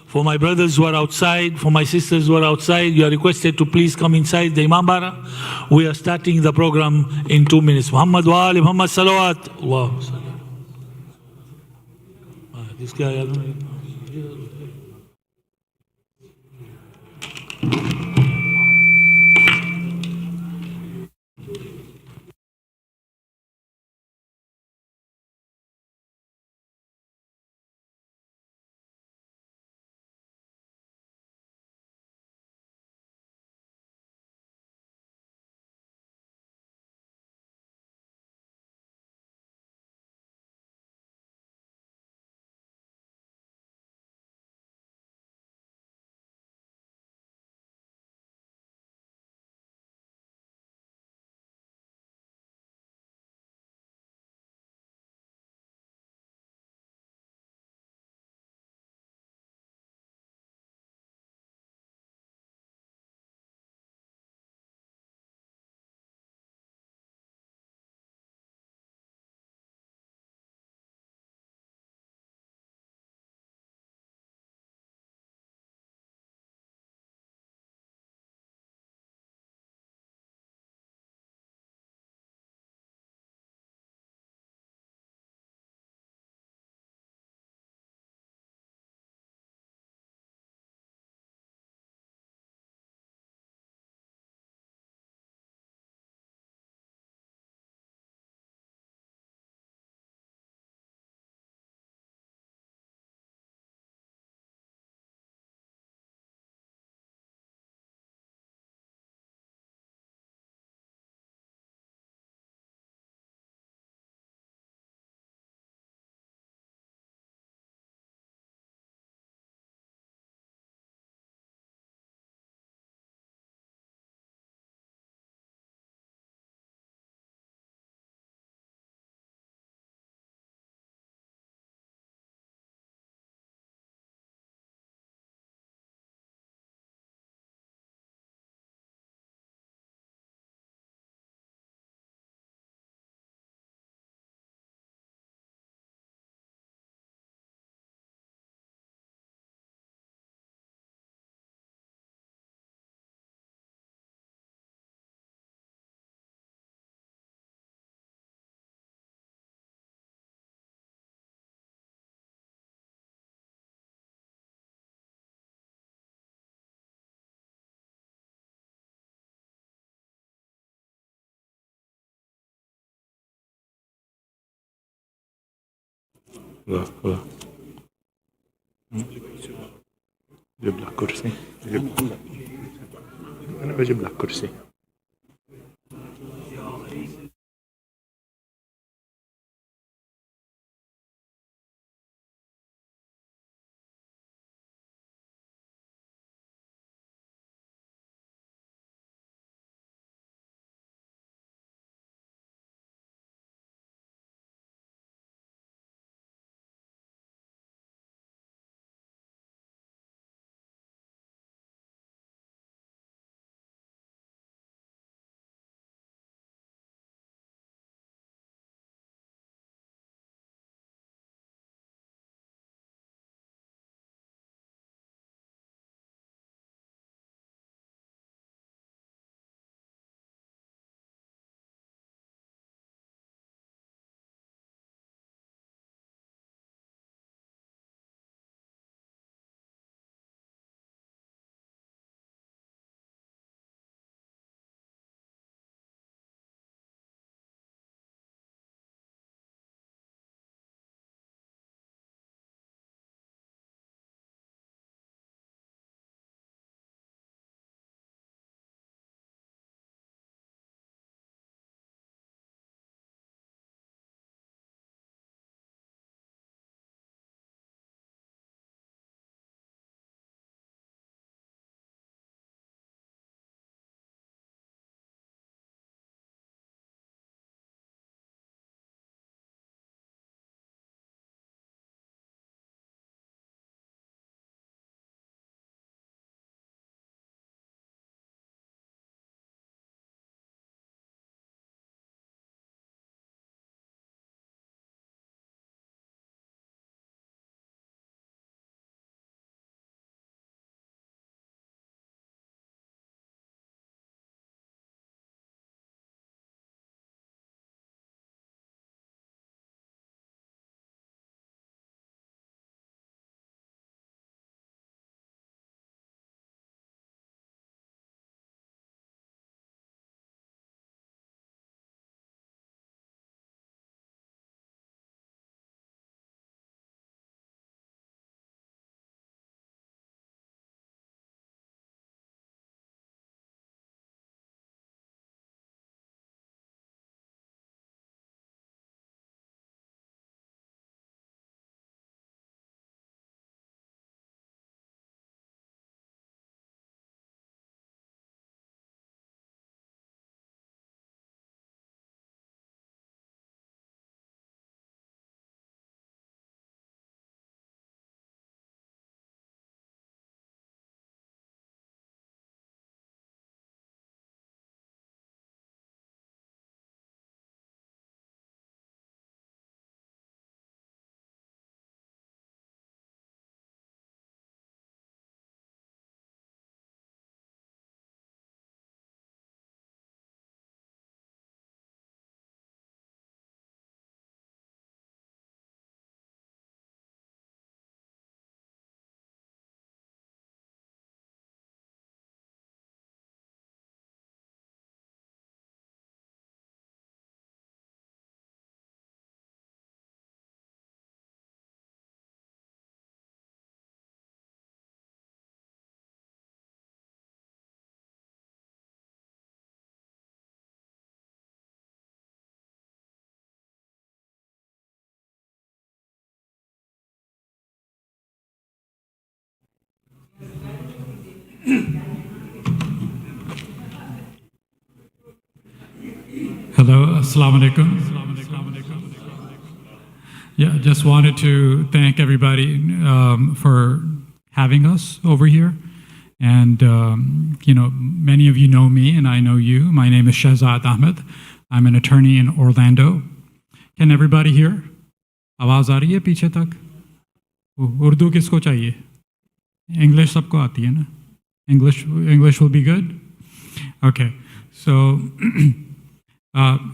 For my brothers who are outside, for my sisters who are outside, you are requested to please come inside the Imam Bara. We are starting the program in 2 minutes. Muhammad wa ali Muhammad salawat. Allahumma salli. This guy, I don't know. لا جيب لك كرسي أنا بجيب لك كرسي. Hello, assalamu alaikum. Yeah, just wanted to thank everybody for having us over here. And, many of you know me and I know you. My name is Shahzad Ahmed. I'm an attorney in Orlando. Can everybody hear? आवाज़ आ रही है पीछे तक? उर्दू किसको चाहिए? English सबको आती है ना? English will be good? Okay, so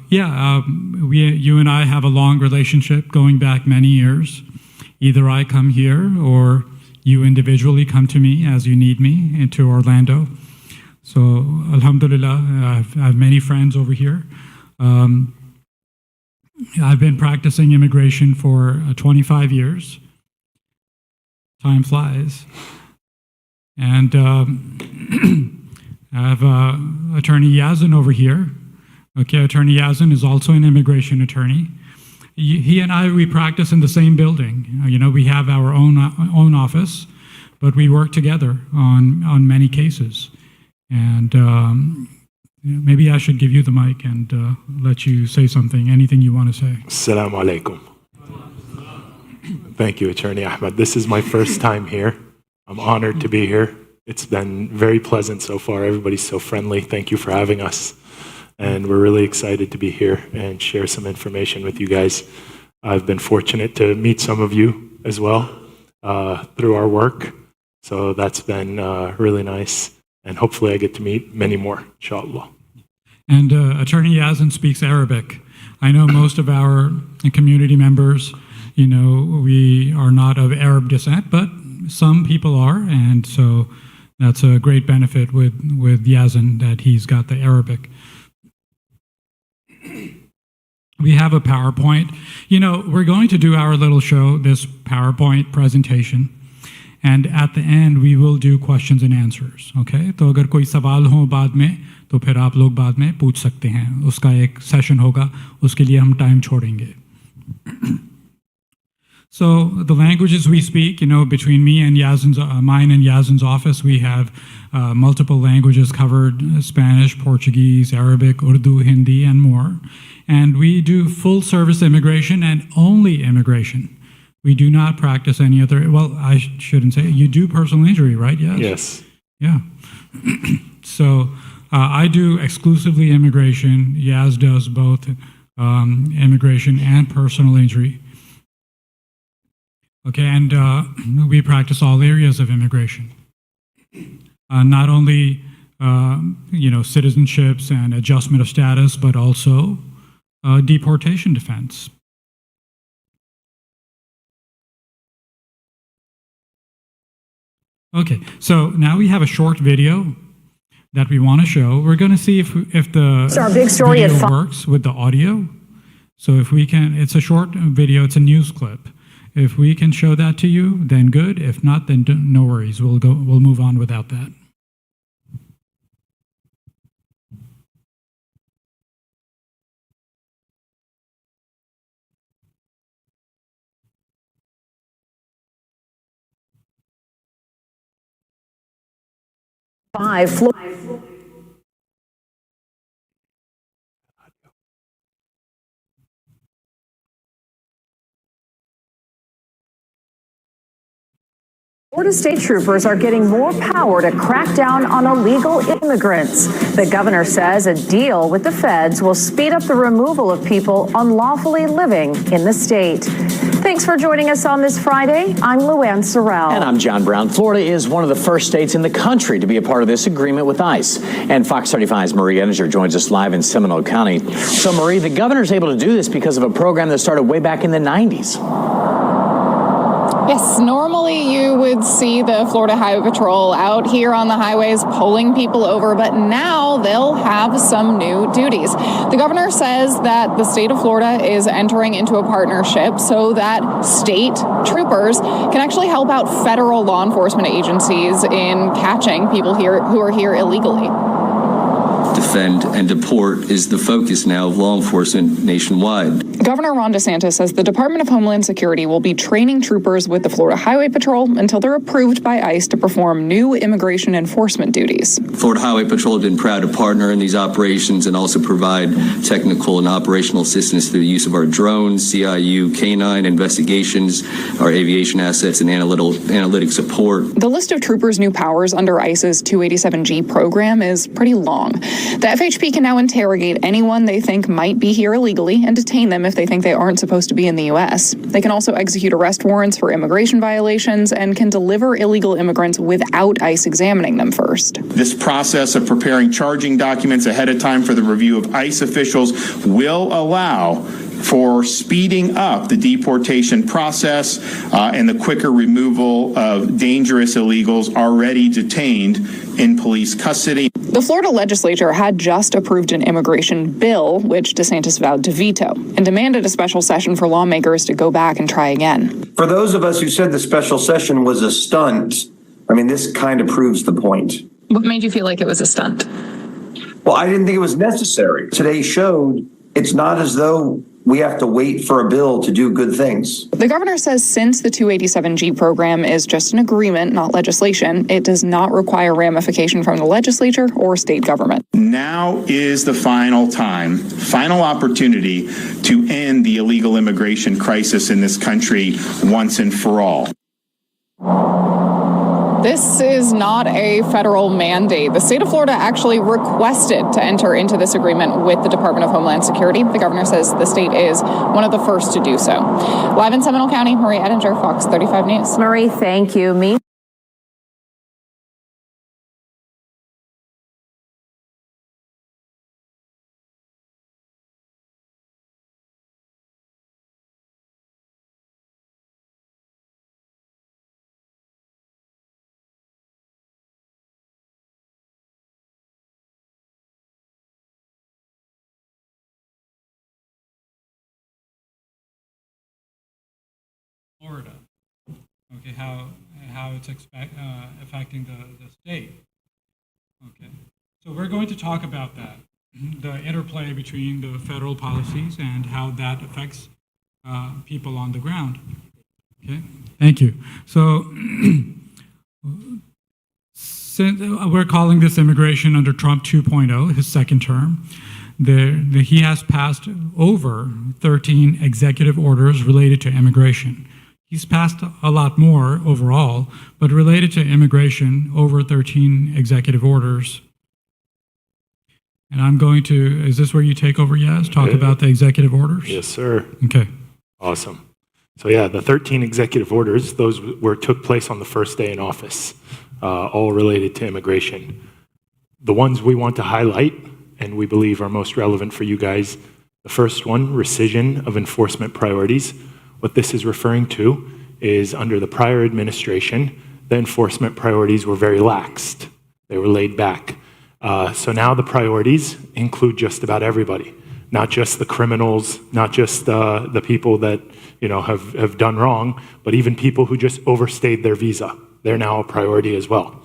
you and I have a long relationship going back many years. Either I come here or you individually come to me as you need me into Orlando. So alhamdulillah, I have many friends over here. I've been practicing immigration for 25 years. Time flies. And I have Attorney Yazin over here. Okay, Attorney Yazin is also an immigration attorney. He and I, we practice in the same building. We have our own office, but we work together on many cases. And maybe I should give you the mic and let you say something, anything you want to say. Assalamu alaikum. Thank you, Attorney Ahmed. This is my first time here. I'm honored to be here. It's been very pleasant so far. Everybody's so friendly. Thank you for having us. And we're really excited to be here and share some information with you guys. I've been fortunate to meet some of you as well through our work. So that's been really nice. And hopefully I get to meet many more, inshallah. And Attorney Yazin speaks Arabic. I know most of our community members, we are not of Arab descent, but some people are. And so that's a great benefit with Yazin that he's got the Arabic. We have a PowerPoint. We're going to do our little show, this PowerPoint presentation. And at the end, we will do questions and answers. Okay? तो अगर कोई सवाल हो बाद में, तो फिर आप लोग बाद में पूछ सकते हैं. उसका एक session होगा, उसके लिए हम time छोड़ेंगे. So the languages we speak, between mine and Yazin's office, we have multiple languages covered: Spanish, Portuguese, Arabic, Urdu, Hindi, and more. And we do full service immigration and only immigration. We do not practice any other. Well, I shouldn't say it. You do personal injury, right? Yes. Yes. Yeah. So I do exclusively immigration. Yaz does both immigration and personal injury. Okay, and we practice all areas of immigration. Not only, citizenships and adjustment of status, but also deportation defense. Okay, so now we have a short video that we want to show. We're going to see if the video works with the audio. So if we can, it's a short video, it's a news clip. If we can show that to you, then good. If not, then no worries. We'll move on without that. Florida state troopers are getting more power to crack down on illegal immigrants. The governor says a deal with the feds will speed up the removal of people unlawfully living in the state. Thanks for joining us on this Friday. I'm Luann Sorrell. And I'm John Brown. Florida is one of the first states in the country to be a part of this agreement with ICE. And Fox 35's Marie Edinger joins us live in Seminole County. So, Marie, the governor's able to do this because of a program that started way back in the 90s. Yes, normally you would see the Florida Highway Patrol out here on the highways pulling people over, but now they'll have some new duties. The governor says that the state of Florida is entering into a partnership so that state troopers can actually help out federal law enforcement agencies in catching people here who are here illegally. The defend, and deport is the focus now of law enforcement nationwide. Governor Ron DeSantis says the Department of Homeland Security will be training troopers with the Florida Highway Patrol until they're approved by ICE to perform new immigration enforcement duties. Florida Highway Patrol has been proud to partner in these operations and also provide technical and operational assistance through the use of our drones, CIU, canine investigations, our aviation assets, and analytic support. The list of troopers' new powers under ICE's 287G program is pretty long. The FHP can now interrogate anyone they think might be here illegally and detain them if they think they aren't supposed to be in the U.S. They can also execute arrest warrants for immigration violations and can deliver illegal immigrants without ICE examining them first. This process of preparing charging documents ahead of time for the review of ICE officials will allow for speeding up the deportation process and the quicker removal of dangerous illegals already detained in police custody. The Florida legislature had just approved an immigration bill, which DeSantis vowed to veto, and demanded a special session for lawmakers to go back and try again. For those of us who said the special session was a stunt, I mean, this kind of proves the point. What made you feel like it was a stunt? Well, I didn't think it was necessary. Today showed it's not as though we have to wait for a bill to do good things. The governor says since the 287G program is just an agreement, not legislation, it does not require ramification from the legislature or state government. Now is the final time, final opportunity to end the illegal immigration crisis in this country once and for all. This is not a federal mandate. The state of Florida actually requested to enter into this agreement with the Department of Homeland Security. The governor says the state is one of the first to do so. Live in Seminole County, Marie Edinger, Fox 35 News. Marie, thank you. Florida, okay, how it's affecting the state. Okay, so we're going to talk about that, the interplay between the federal policies and how that affects people on the ground. Okay, thank you. So since we're calling this immigration under Trump 2.0, his second term. He has passed over 13 executive orders related to immigration. He's passed a lot more overall, but related to immigration, over 13 executive orders. And I'm going to, is this where you take over, Yaz? Talk about the executive orders? Yes, sir. Okay. Awesome. So yeah, the 13 executive orders, those took place on the first day in office, all related to immigration. The ones we want to highlight, and we believe are most relevant for you guys, the first one, rescission of enforcement priorities. What this is referring to is under the prior administration, the enforcement priorities were very laxed. They were laid back. So now the priorities include just about everybody, not just the criminals, not just the people that have done wrong, but even people who just overstayed their visa. They're now a priority as well.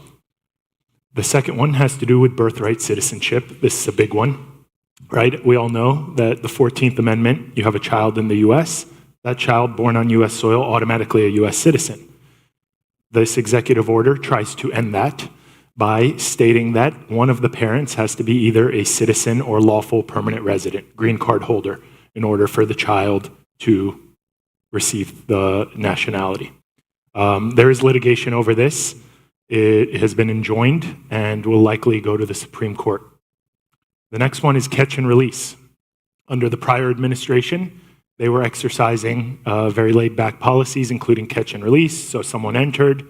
The second one has to do with birthright citizenship. This is a big one, right? We all know that the 14th Amendment, you have a child in the U.S., that child born on U.S. soil, automatically a U.S. citizen. This executive order tries to end that by stating that one of the parents has to be either a citizen or lawful permanent resident, green card holder, in order for the child to receive the nationality. There is litigation over this. It has been enjoined and will likely go to the Supreme Court. The next one is catch and release. Under the prior administration, they were exercising very laid-back policies, including catch and release. So someone entered,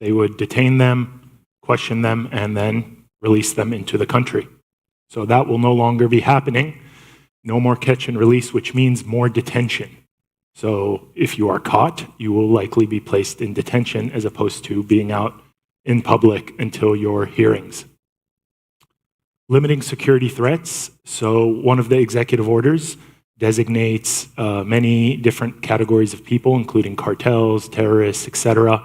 they would detain them, question them, and then release them into the country. So that will no longer be happening. No more catch and release, which means more detention. So if you are caught, you will likely be placed in detention as opposed to being out in public until your hearings. Limiting security threats. So one of the executive orders designates many different categories of people, including cartels, terrorists, etc.,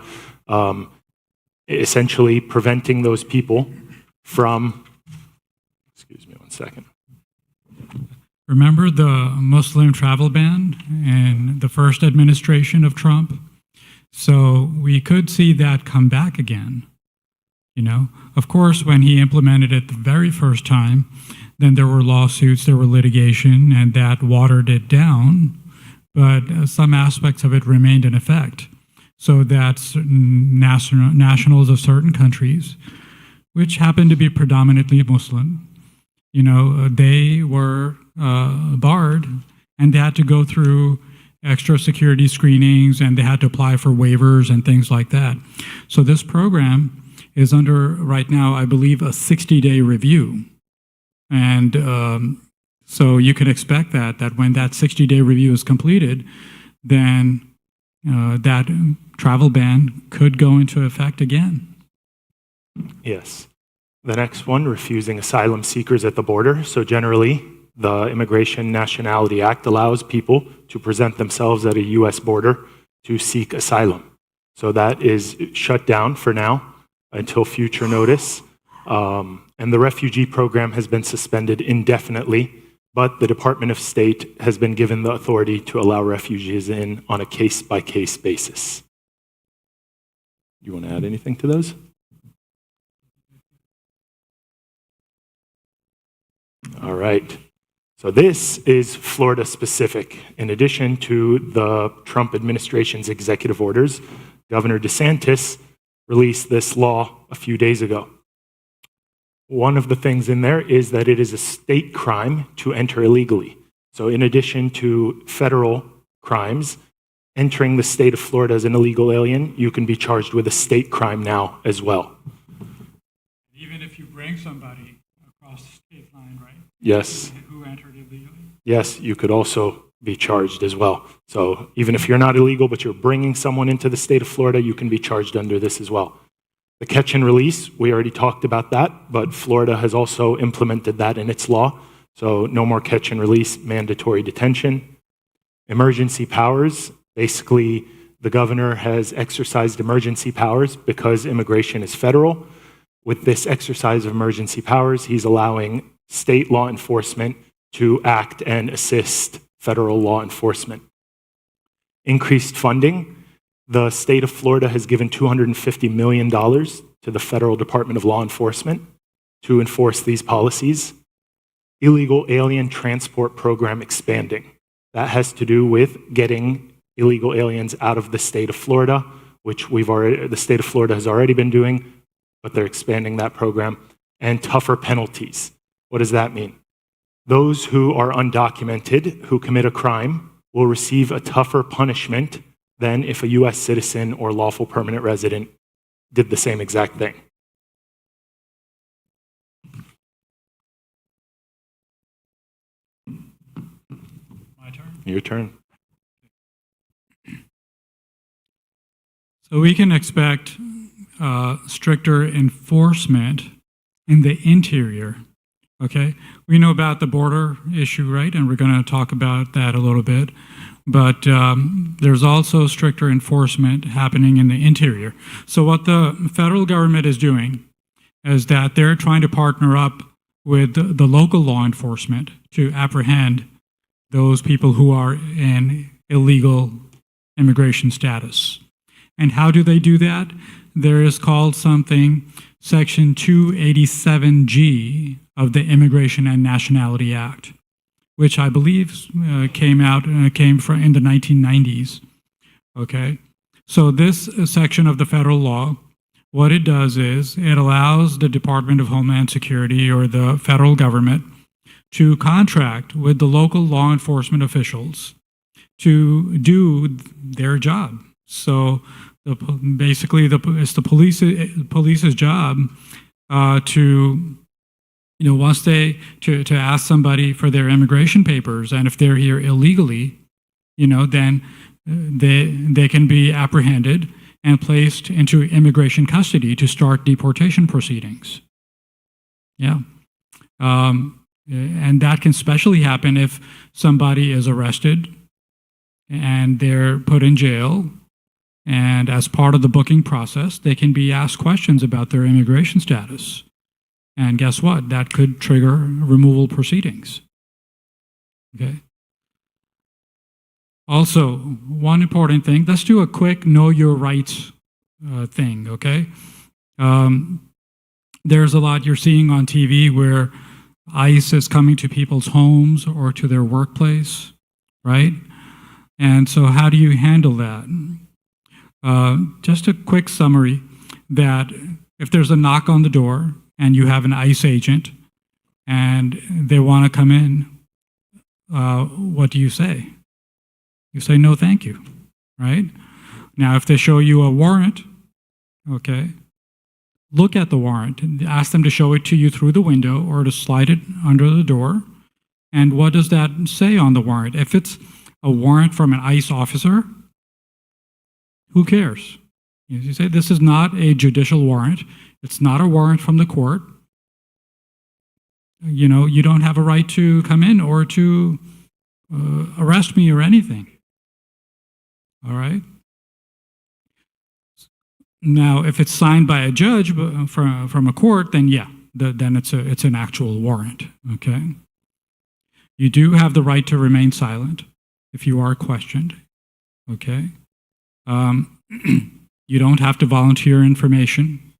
essentially preventing those people from, excuse me one second. Remember the Muslim travel ban in the first administration of Trump? So we could see that come back again. You know, of course, when he implemented it the very first time, then there were lawsuits, there were litigation, and that watered it down. But some aspects of it remained in effect. So that certain nationals of certain countries, which happened to be predominantly Muslim, you know, they were barred, and they had to go through extra security screenings, and they had to apply for waivers and things like that. So this program is under, right now, I believe, a 60-day review. And so you can expect that when that 60-day review is completed, then that travel ban could go into effect again. Yes. The next one, refusing asylum seekers at the border. So generally, the Immigration Nationality Act allows people to present themselves at a U.S. border to seek asylum. So that is shut down for now until future notice. And the refugee program has been suspended indefinitely, but the Department of State has been given the authority to allow refugees in on a case-by-case basis. You want to add anything to those? All right. So this is Florida specific. In addition to the Trump administration's executive orders, Governor DeSantis released this law a few days ago. One of the things in there is that it is a state crime to enter illegally. So in addition to federal crimes, entering the state of Florida as an illegal alien, you can be charged with a state crime now as well. Even if you bring somebody across the state line, right? Yes. Who entered illegally? Yes, you could also be charged as well. So even if you're not illegal, but you're bringing someone into the state of Florida, you can be charged under this as well. The catch and release, we already talked about that, but Florida has also implemented that in its law. So no more catch and release, mandatory detention. Emergency powers, basically the governor has exercised emergency powers because immigration is federal. With this exercise of emergency powers, he's allowing state law enforcement to act and assist federal law enforcement. Increased funding. The state of Florida has given $250 million to the Federal Department of Law Enforcement to enforce these policies. Illegal alien transport program expanding. That has to do with getting illegal aliens out of the state of Florida, which the state of Florida has already been doing, but they're expanding that program. And tougher penalties. What does that mean? Those who are undocumented, who commit a crime, will receive a tougher punishment than if a U.S. citizen or lawful permanent resident did the same exact thing. My turn? Your turn. So we can expect stricter enforcement in the interior, okay? We know about the border issue, right? And we're going to talk about that a little bit. But there's also stricter enforcement happening in the interior. So what the federal government is doing is that they're trying to partner up with the local law enforcement to apprehend those people who are in illegal immigration status. And how do they do that? There is called something, Section 287G of the Immigration and Nationality Act, which I believe came from in the 1990s. Okay, so this section of the federal law, what it does is it allows the Department of Homeland Security or the federal government to contract with the local law enforcement officials to do their job. So basically, it's the police's job to, once to ask somebody for their immigration papers, and if they're here illegally, then they can be apprehended and placed into immigration custody to start deportation proceedings. Yeah. And that can especially happen if somebody is arrested and they're put in jail. And as part of the booking process, they can be asked questions about their immigration status. And guess what? That could trigger removal proceedings. Okay. Also, one important thing, let's do a quick know your rights thing, okay? There's a lot you're seeing on TV where ICE is coming to people's homes or to their workplace, right? And so how do you handle that? Just a quick summary that if there's a knock on the door and you have an ICE agent and they want to come in, what do you say? You say, no, thank you, right? Now, if they show you a warrant, okay, look at the warrant and ask them to show it to you through the window or to slide it under the door. And what does that say on the warrant? If it's a warrant from an ICE officer, who cares? You say, this is not a judicial warrant. It's not a warrant from the court. You know, you don't have a right to come in or to arrest me or anything. All right? Now, if it's signed by a judge from a court, then yeah, then it's an actual warrant, okay? You do have the right to remain silent if you are questioned, okay? You don't have to volunteer information,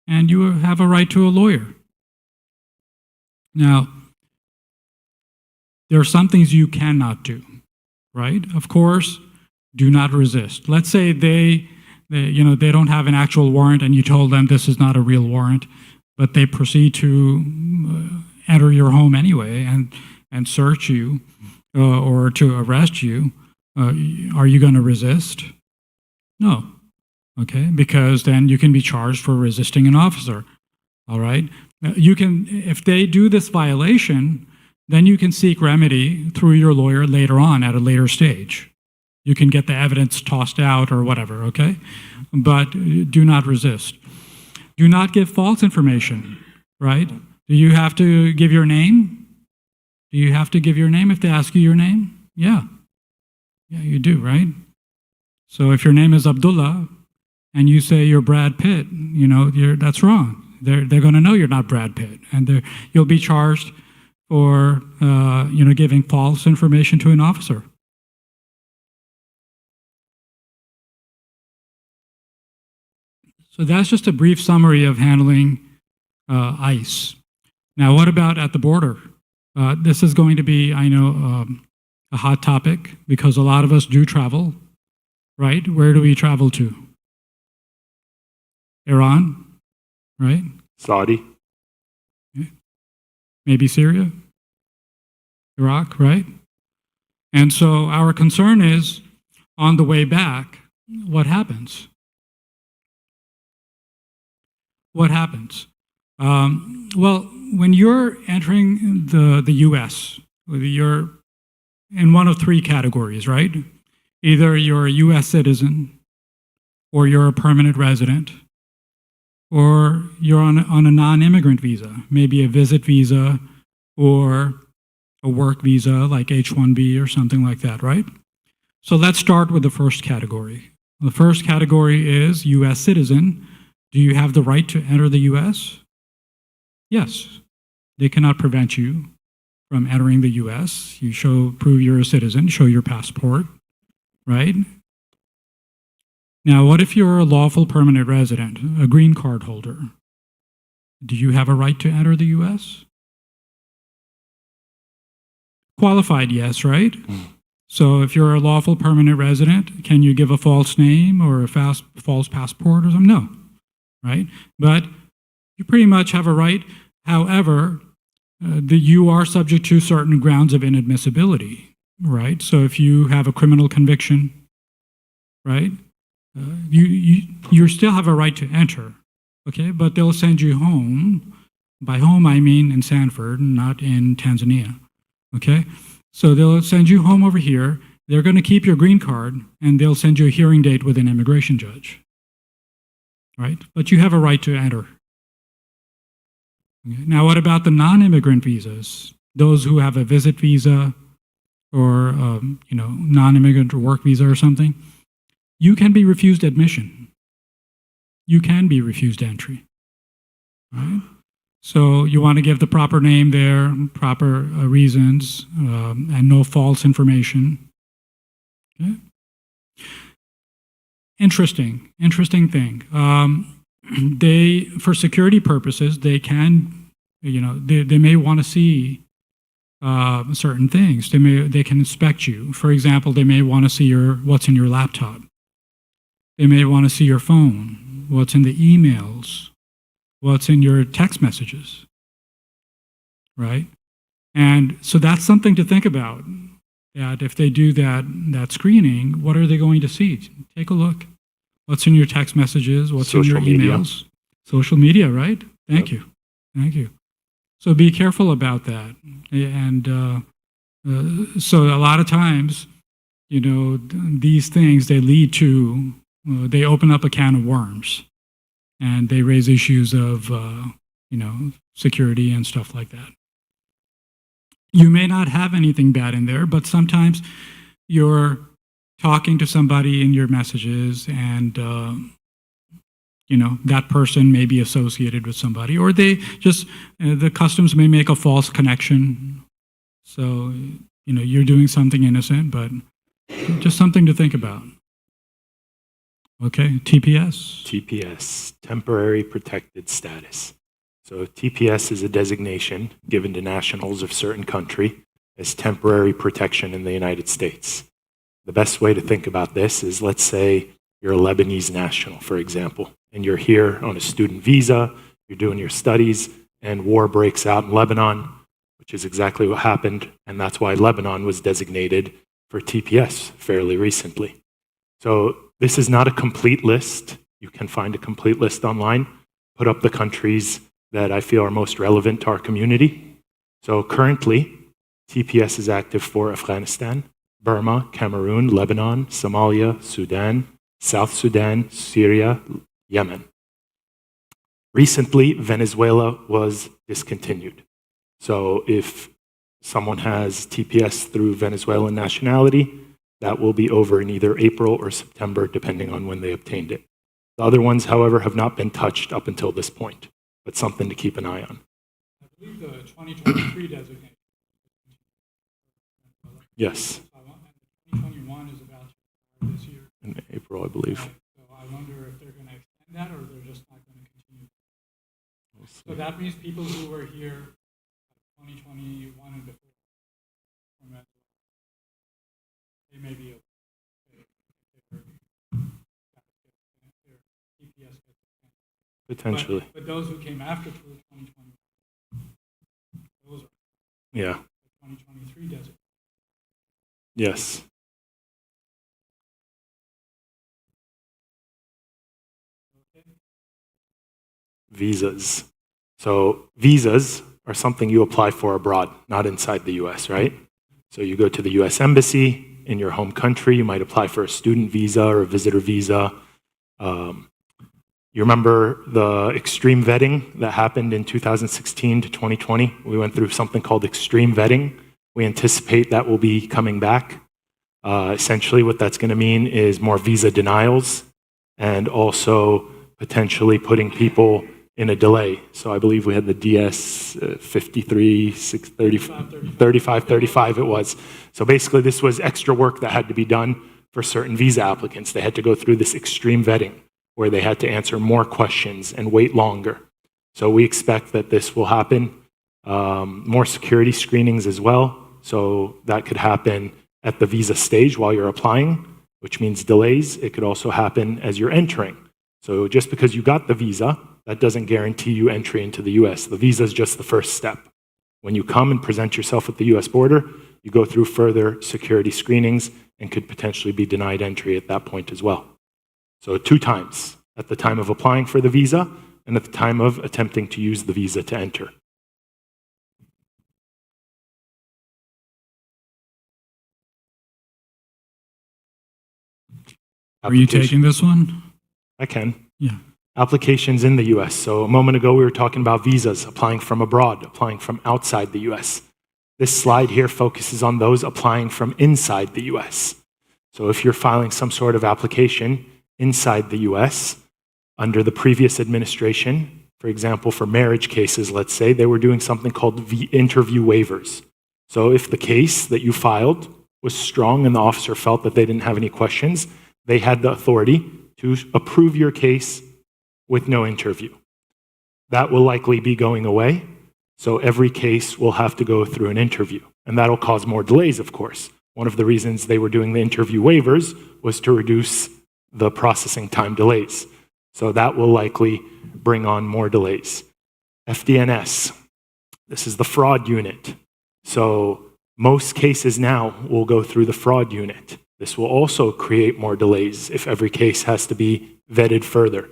and you have a right to a lawyer. Now, there are some things you cannot do, right? Of course, do not resist. Let's say they don't have an actual warrant and you told them this is not a real warrant, but they proceed to enter your home anyway and search you or to arrest you. Are you going to resist? No. Okay, because then you can be charged for resisting an officer. All right? You can, if they do this violation, then you can seek remedy through your lawyer later on at a later stage. You can get the evidence tossed out or whatever, okay? But do not resist. Do not give false information, right? Do you have to give your name? Do you have to give your name if they ask you your name? Yeah. Yeah, you do, right? So if your name is Abdullah and you say you're Brad Pitt, that's wrong. They're going to know you're not Brad Pitt, and you'll be charged for giving false information to an officer. So that's just a brief summary of handling ICE. Now, what about at the border? This is going to be, I know, a hot topic because a lot of us do travel, right? Where do we travel to? Iran, right? Saudi. Okay. Maybe Syria, Iraq, right? And so our concern is, on the way back, what happens? What happens? Well, when you're entering the U.S., you're in one of three categories, right? Either you're a U.S. citizen, or you're a permanent resident, or you're on a non-immigrant visa, maybe a visit visa or a work visa like H-1B or something like that, right? So let's start with the first category. The first category is U.S. citizen. Do you have the right to enter the U.S.? Yes. They cannot prevent you from entering the U.S. You prove you're a citizen, show your passport, right? Now, what if you're a lawful permanent resident, a green card holder? Do you have a right to enter the U.S.? Qualified, yes, right? So if you're a lawful permanent resident, can you give a false name or a false passport or something? No, right? But you pretty much have a right. However, you are subject to certain grounds of inadmissibility, right? So if you have a criminal conviction, right, you still have a right to enter, okay? But they'll send you home. By home, I mean in Sanford, not in Tanzania, okay? So they'll send you home over here. They're going to keep your green card, and they'll send you a hearing date with an immigration judge, right? But you have a right to enter. Okay. Now, what about the non-immigrant visas? Those who have a visit visa or, non-immigrant work visa or something? You can be refused admission. You can be refused entry, right? So you want to give the proper name there, proper reasons, and no false information. Okay. Interesting thing. They, for security purposes, they can, they may want to see certain things. They can inspect you. For example, they may want to see what's in your laptop. They may want to see your phone, what's in the emails, what's in your text messages, right? And so that's something to think about, that if they do that screening, what are they going to see? Take a look. What's in your text messages? What's Social in your emails? media. Social media, right? Thank you. So be careful about that. And so a lot of times, these things, they lead to, they open up a can of worms. And they raise issues of, security and stuff like that. You may not have anything bad in there, but sometimes you're talking to somebody in your messages and, that person may be associated with somebody, or they just, the customs may make a false connection. So, you're doing something innocent, but just something to think about. Okay, TPS. TPS, Temporary Protected Status. So TPS is a designation given to nationals of certain country as temporary protection in the United States. The best way to think about this is, let's say you're a Lebanese national, for example, and you're here on a student visa, you're doing your studies, and war breaks out in Lebanon, which is exactly what happened, and that's why Lebanon was designated for TPS fairly recently. So this is not a complete list. You can find a complete list online. Put up the countries that I feel are most relevant to our community. So currently, TPS is active for Afghanistan, Burma, Cameroon, Lebanon, Somalia, Sudan, South Sudan, Syria, Yemen. Recently, Venezuela was discontinued. So if someone has TPS through Venezuelan nationality, that will be over in either April or September, depending on when they obtained it. The other ones, however, have not been touched up until this point, but something to keep an eye on. I believe the 2023 designation. Yes. 2021 is about to start this year. In April, I believe. So I wonder if they're going to extend that or they're just not going to continue. So that means people who were here 2021 and before, they may be potentially. But those who came after 2021, those are the 2023 desert. Yes. Visas. So visas are something you apply for abroad, not inside the U.S., right? So you go to the U.S. Embassy in your home country, you might apply for a student visa or a visitor visa. You remember the extreme vetting that happened in 2016 to 2020? We went through something called extreme vetting. We anticipate that will be coming back. Essentially, what that's going to mean is more visa denials and also potentially putting people in a delay. So I believe we had the DS 53, 35 it was. So basically this was extra work that had to be done for certain visa applicants. They had to go through this extreme vetting where they had to answer more questions and wait longer. So we expect that this will happen. More security screenings as well. So that could happen at the visa stage while you're applying, which means delays. It could also happen as you're entering. So just because you got the visa, that doesn't guarantee you entry into the US. The visa is just the first step. When you come and present yourself at the US border, you go through further security screenings and could potentially be denied entry at that point as well. So 2 times, at the time of applying for the visa and at the time of attempting to use the visa to enter. Are you taking this one? I can. Yeah. Applications in the US. So a moment ago, we were talking about visas, applying from abroad, applying from outside the US. This slide here focuses on those applying from inside the US. So if you're filing some sort of application inside the US under the previous administration, For example, for marriage cases, let's say, they were doing something called interview waivers. So if the case that you filed was strong and the officer felt that they didn't have any questions, they had the authority to approve your case with no interview. That will likely be going away, so every case will have to go through an interview, and that'll cause more delays, of course. One of the reasons they were doing the interview waivers was to reduce the processing time delays. So that will likely bring on more delays. FDNS, this is the fraud unit. So most cases now will go through the fraud unit. This will also create more delays if every case has to be vetted further.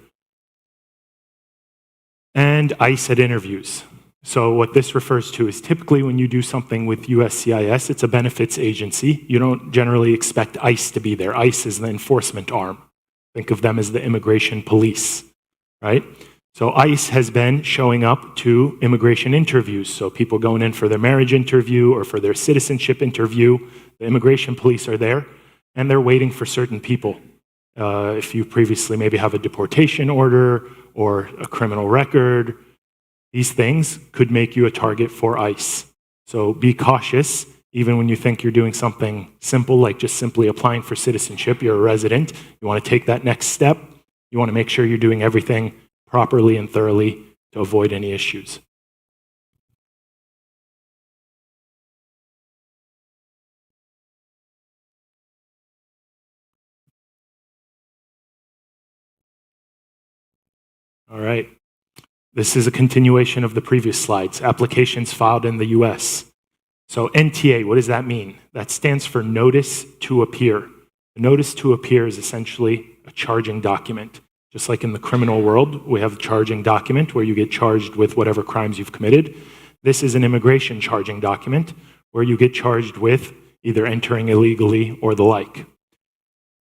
And ICE at interviews. So what this refers to is typically when you do something with USCIS, it's a benefits agency. You don't generally expect ICE to be there. ICE is the enforcement arm. Think of them as the immigration police, right? So ICE has been showing up to immigration interviews. So people going in for their marriage interview or for their citizenship interview, the immigration police are there, and they're waiting for certain people. If you previously maybe have a deportation order or a criminal record, these things could make you a target for ICE. So be cautious, even when you think you're doing something simple, like just simply applying for citizenship, you're a resident, you want to take that next step, you want to make sure you're doing everything properly and thoroughly to avoid any issues. All right. This is a continuation of the previous slides. Applications filed in the U.S. So NTA, what does that mean? That stands for Notice to Appear. The Notice to Appear is essentially a charging document. Just like in the criminal world, we have a charging document where you get charged with whatever crimes you've committed. This is an immigration charging document where you get charged with either entering illegally or the like.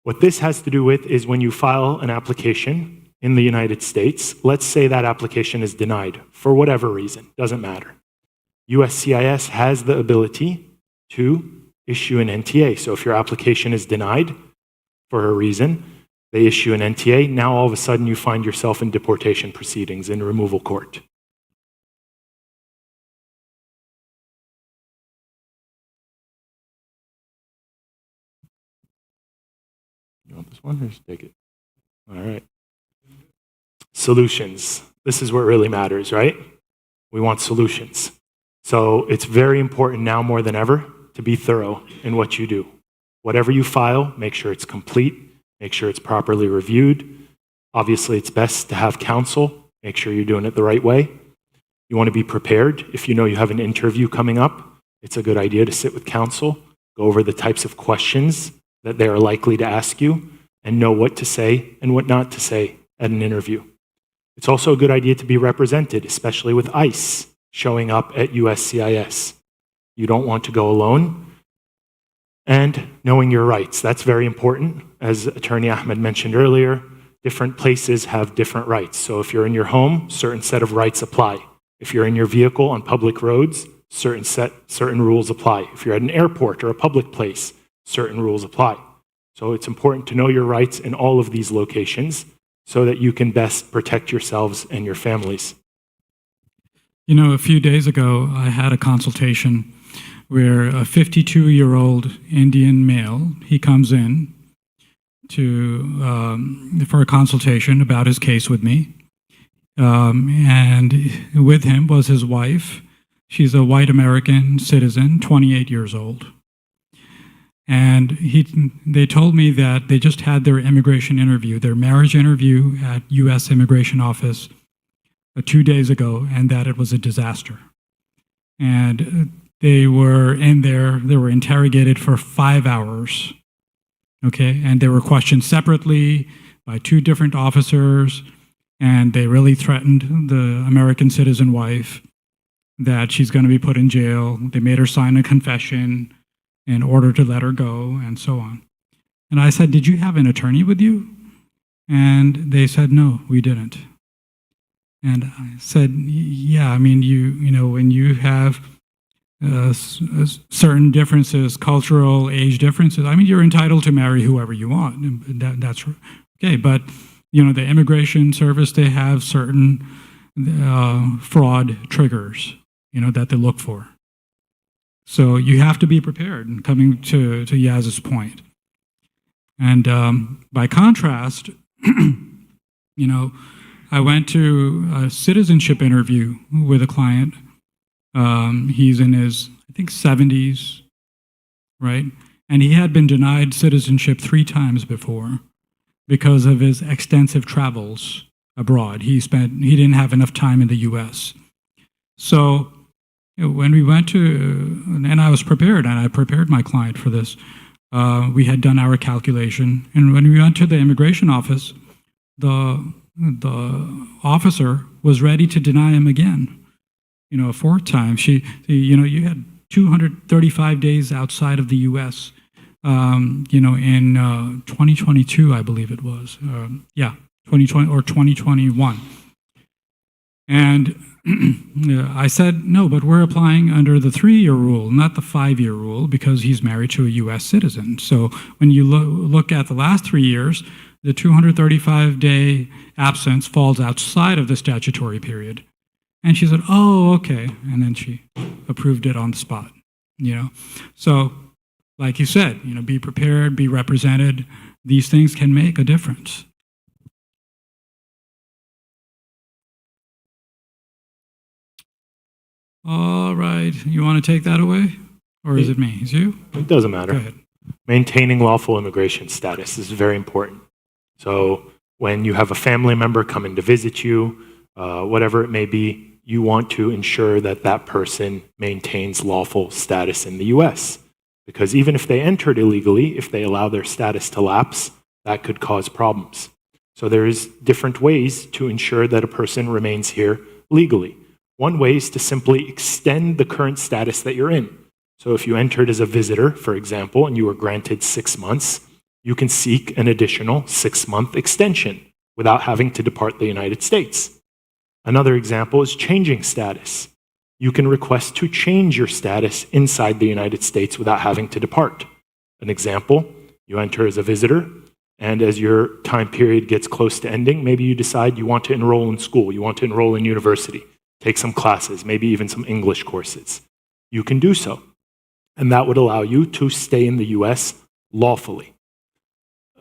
What this has to do with is when you file an application in the United States, let's say that application is denied for whatever reason, doesn't matter. USCIS has the ability to issue an NTA. So if your application is denied for a reason, they issue an NTA. Now all of a sudden you find yourself in deportation proceedings in removal court. You want this one or just take it? All right. Solutions. This is what really matters, right? We want solutions. So it's very important now more than ever to be thorough in what you do. Whatever you file, make sure it's complete, make sure it's properly reviewed. Obviously, it's best to have counsel. Make sure you're doing it the right way. You want to be prepared. If you know you have an interview coming up, it's a good idea to sit with counsel, go over the types of questions that they are likely to ask you, and know what to say and what not to say at an interview. It's also a good idea to be represented, especially with ICE showing up at USCIS. You don't want to go alone. And knowing your rights, that's very important. As Attorney Ahmed mentioned earlier, different places have different rights. So if you're in your home, certain set of rights apply. If you're in your vehicle on public roads, certain rules apply. If you're at an airport or a public place, certain rules apply. So it's important to know your rights in all of these locations so that you can best protect yourselves and your families. You know, a few days ago, I had a consultation where a 52-year-old Indian male, he comes in for a consultation about his case with me. And with him was his wife. She's a white American citizen, 28 years old. And they told me that they just had their immigration interview, their marriage interview at U.S. Immigration Office 2 days ago, and that it was a disaster. And they were in there, they were interrogated for 5 hours, okay? And they were questioned separately by 2 different officers, and they really threatened the American citizen wife that she's going to be put in jail. They made her sign a confession in order to let her go, and so on. And I said, did you have an attorney with you? And they said, no, we didn't. And I said, yeah, I mean, you know, when you have certain differences, cultural, age differences, I mean, you're entitled to marry whoever you want. That's okay, but, you know, the immigration service, they have certain fraud triggers, that they look for. So you have to be prepared, and coming to Yaz's point. And by contrast, I went to a citizenship interview with a client. He's in his, I think, 70s, right? And he had been denied citizenship 3 times before because of his extensive travels abroad. He didn't have enough time in the U.S. So when we went to, and I was prepared, and I prepared my client for this. We had done our calculation, and when we went to the immigration office, the officer was ready to deny him again. A 4th time. You had 235 days outside of the U.S. In 2022, I believe it was. 2020 or 2021. And I said, no, but we're applying under the 3-year rule, not the 5-year rule, because he's married to a U.S. citizen. So when you look at the last 3 years, the 235-day absence falls outside of the statutory period. And she said, oh, okay. And then she approved it on the spot, So, like you said, be prepared, be represented. These things can make a difference. All right. You want to take that away? Or is it me? Is you? It doesn't matter. Go ahead. Maintaining lawful immigration status is very important. So when you have a family member coming to visit you, whatever it may be, you want to ensure that that person maintains lawful status in the U.S. Because even if they entered illegally, if they allow their status to lapse, that could cause problems. So there's different ways to ensure that a person remains here legally. One way is to simply extend the current status that you're in. So if you entered as a visitor, for example, and you were granted 6 months, you can seek an additional 6-month extension without having to depart the United States. Another example is changing status. You can request to change your status inside the United States without having to depart. An example, you enter as a visitor, and as your time period gets close to ending, maybe you decide you want to enroll in school, you want to enroll in university, take some classes, maybe even some English courses. You can do so. And that would allow you to stay in the U.S. lawfully.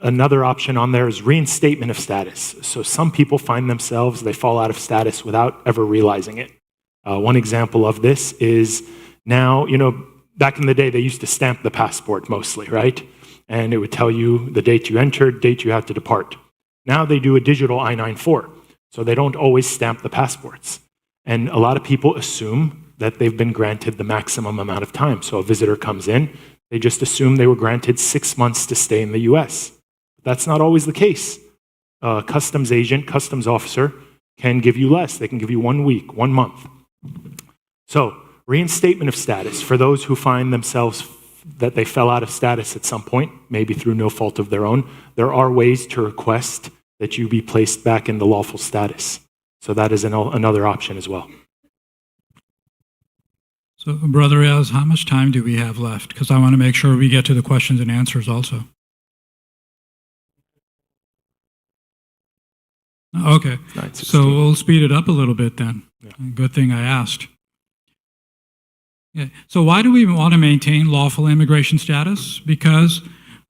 Another option on there is reinstatement of status. So some people find themselves, they fall out of status without ever realizing it. One example of this is now, back in the day, they used to stamp the passport mostly, right? And it would tell you the date you entered, date you had to depart. Now they do a digital I-94, so they don't always stamp the passports. And a lot of people assume that they've been granted the maximum amount of time. So a visitor comes in, they just assume they were granted 6 months to stay in the U.S. That's not always the case. A customs agent, customs officer can give you less. They can give you 1 week, 1 month. So reinstatement of status for those who find themselves that they fell out of status at some point, maybe through no fault of their own, there are ways to request that you be placed back in the lawful status. So that is another option as well. So, Brother Riaz, how much time do we have left? Because I want to make sure we get to the questions and answers also. Okay, so we'll speed it up a little bit then. Yeah. Good thing I asked. Yeah. So why do we want to maintain lawful immigration status? Because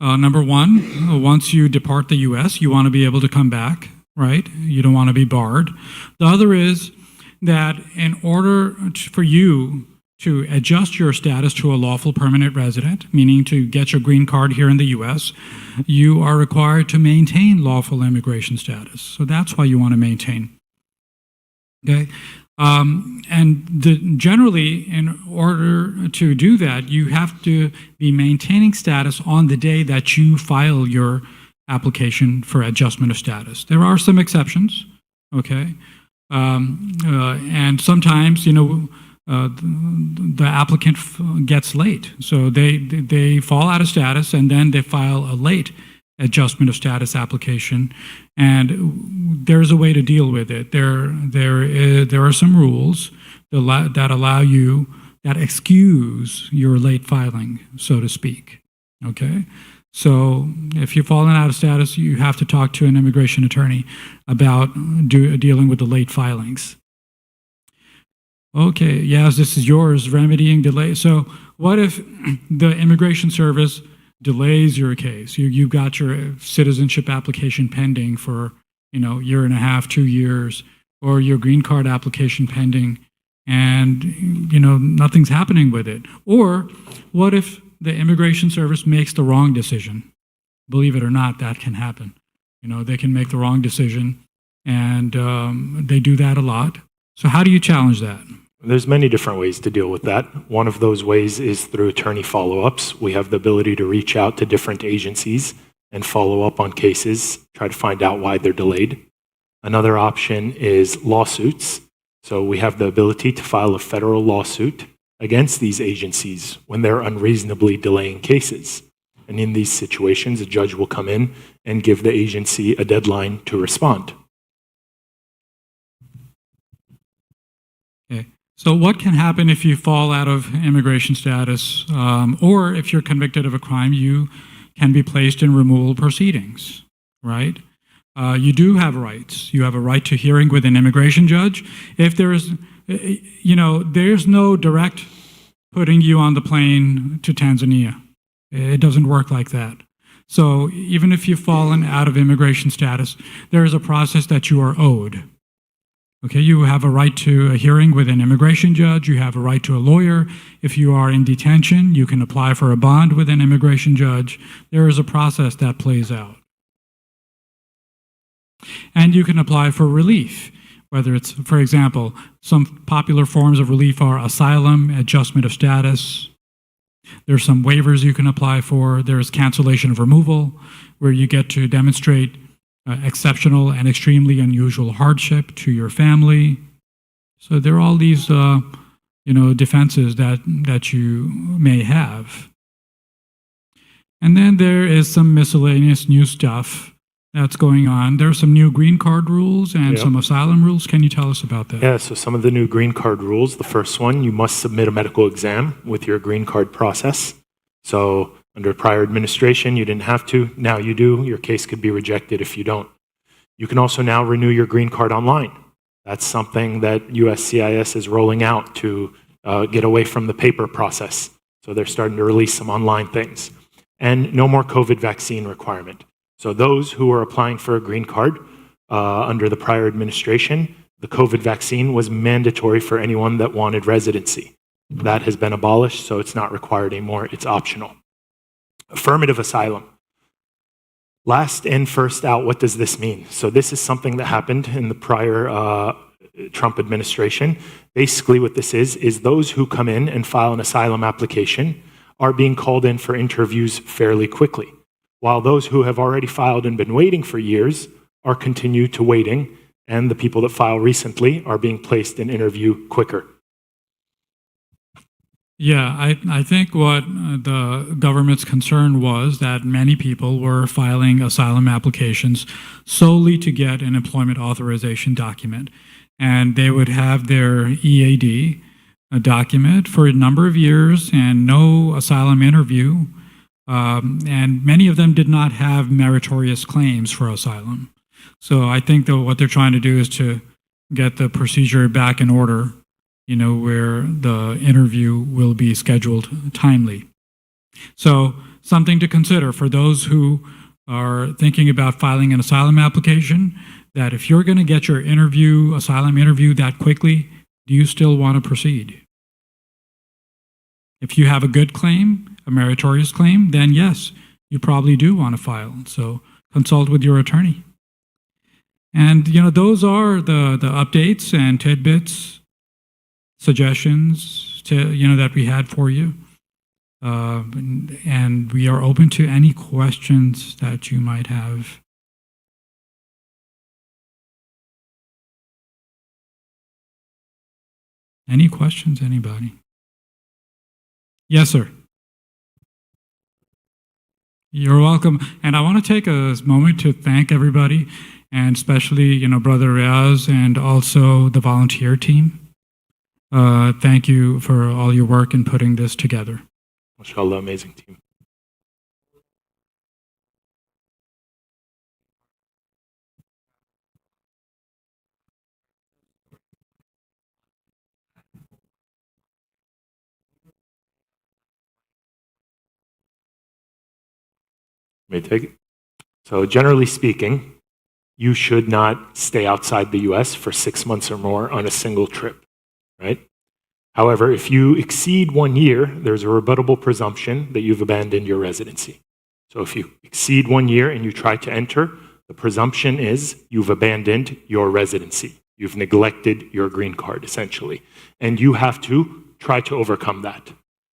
number one, once you depart the U.S., you want to be able to come back, right? You don't want to be barred. The other is that in order for you to adjust your status to a lawful permanent resident, meaning to get your green card here in the U.S., you are required to maintain lawful immigration status. So that's why you want to maintain. Okay? Generally, in order to do that, you have to be maintaining status on the day that you file your application for adjustment of status. There are some exceptions, okay? And sometimes, the applicant gets late. So they fall out of status and then they file a late adjustment of status application. And there's a way to deal with it. There are some rules that allow you, that excuse your late filing, so to speak. Okay? So if you've fallen out of status, you have to talk to an immigration attorney about dealing with the late filings. Okay, yes, this is yours, remedying delay. So what if the Immigration Service delays your case? You've got your citizenship application pending for, year and a half, 2 years, or your green card application pending, and, nothing's happening with it. Or what if the Immigration Service makes the wrong decision? Believe it or not, that can happen. They can make the wrong decision, and they do that a lot. So how do you challenge that? There's many different ways to deal with that. One of those ways is through attorney follow-ups. We have the ability to reach out to different agencies and follow up on cases, try to find out why they're delayed. Another option is lawsuits. So we have the ability to file a federal lawsuit against these agencies when they're unreasonably delaying cases. And in these situations, a judge will come in and give the agency a deadline to respond. Okay. So what can happen if you fall out of immigration status, or if you're convicted of a crime, you can be placed in removal proceedings, right? You do have rights. You have a right to hearing with an immigration judge. If there's no direct putting you on the plane to Tanzania. It doesn't work like that. So even if you've fallen out of immigration status, there is a process that you are owed. Okay, you have a right to a hearing with an immigration judge. You have a right to a lawyer. If you are in detention, you can apply for a bond with an immigration judge. There is a process that plays out. And you can apply for relief, whether it's, for example, some popular forms of relief are asylum, adjustment of status. There's some waivers you can apply for. There's cancellation of removal, where you get to demonstrate exceptional and extremely unusual hardship to your family. So there are all these, defenses that you may have. And then there is some miscellaneous new stuff that's going on. There are some new green card rules and some asylum rules. Can you tell us about that? Yeah, so some of the new green card rules. The first one, you must submit a medical exam with your green card process. So under prior administration, you didn't have to. Now you do. Your case could be rejected if you don't. You can also now renew your green card online. That's something that U.S.CIS is rolling out to get away from the paper process. So they're starting to release some online things. And no more COVID vaccine requirement. So those who are applying for a green card under the prior administration, the COVID vaccine was mandatory for anyone that wanted residency. That has been abolished, so it's not required anymore. It's optional. Affirmative asylum. Last in, first out, what does this mean? So this is something that happened in the prior Trump administration. Basically what this is those who come in and file an asylum application are being called in for interviews fairly quickly, while those who have already filed and been waiting for years are continue to waiting, and the people that file recently are being placed in interview quicker. Yeah, I think what the government's concern was that many people were filing asylum applications solely to get an employment authorization document. And they would have their EAD, a document, for a number of years and no asylum interview. And many of them did not have meritorious claims for asylum. So I think that what they're trying to do is to get the procedure back in order, where the interview will be scheduled timely. So something to consider for those who are thinking about filing an asylum application, that if you're going to get your asylum interview that quickly, do you still want to proceed? If you have a good claim, a meritorious claim, then yes, you probably do want to file. So consult with your attorney. And, those are the updates and tidbits, suggestions that we had for you. And we are open to any questions that you might have. Any questions, anybody? Yes, sir. You're welcome. And I want to take a moment to thank everybody, and especially, Brother Riaz and also the volunteer team. Thank you for all your work in putting this together. MashaAllah, amazing team. May I take it? So generally speaking, you should not stay outside the US for 6 months or more on a single trip, right? However, if you exceed 1 year, there's a rebuttable presumption that you've abandoned your residency. So if you exceed 1 year and you try to enter, the presumption is you've abandoned your residency. You've neglected your green card, essentially. And you have to try to overcome that.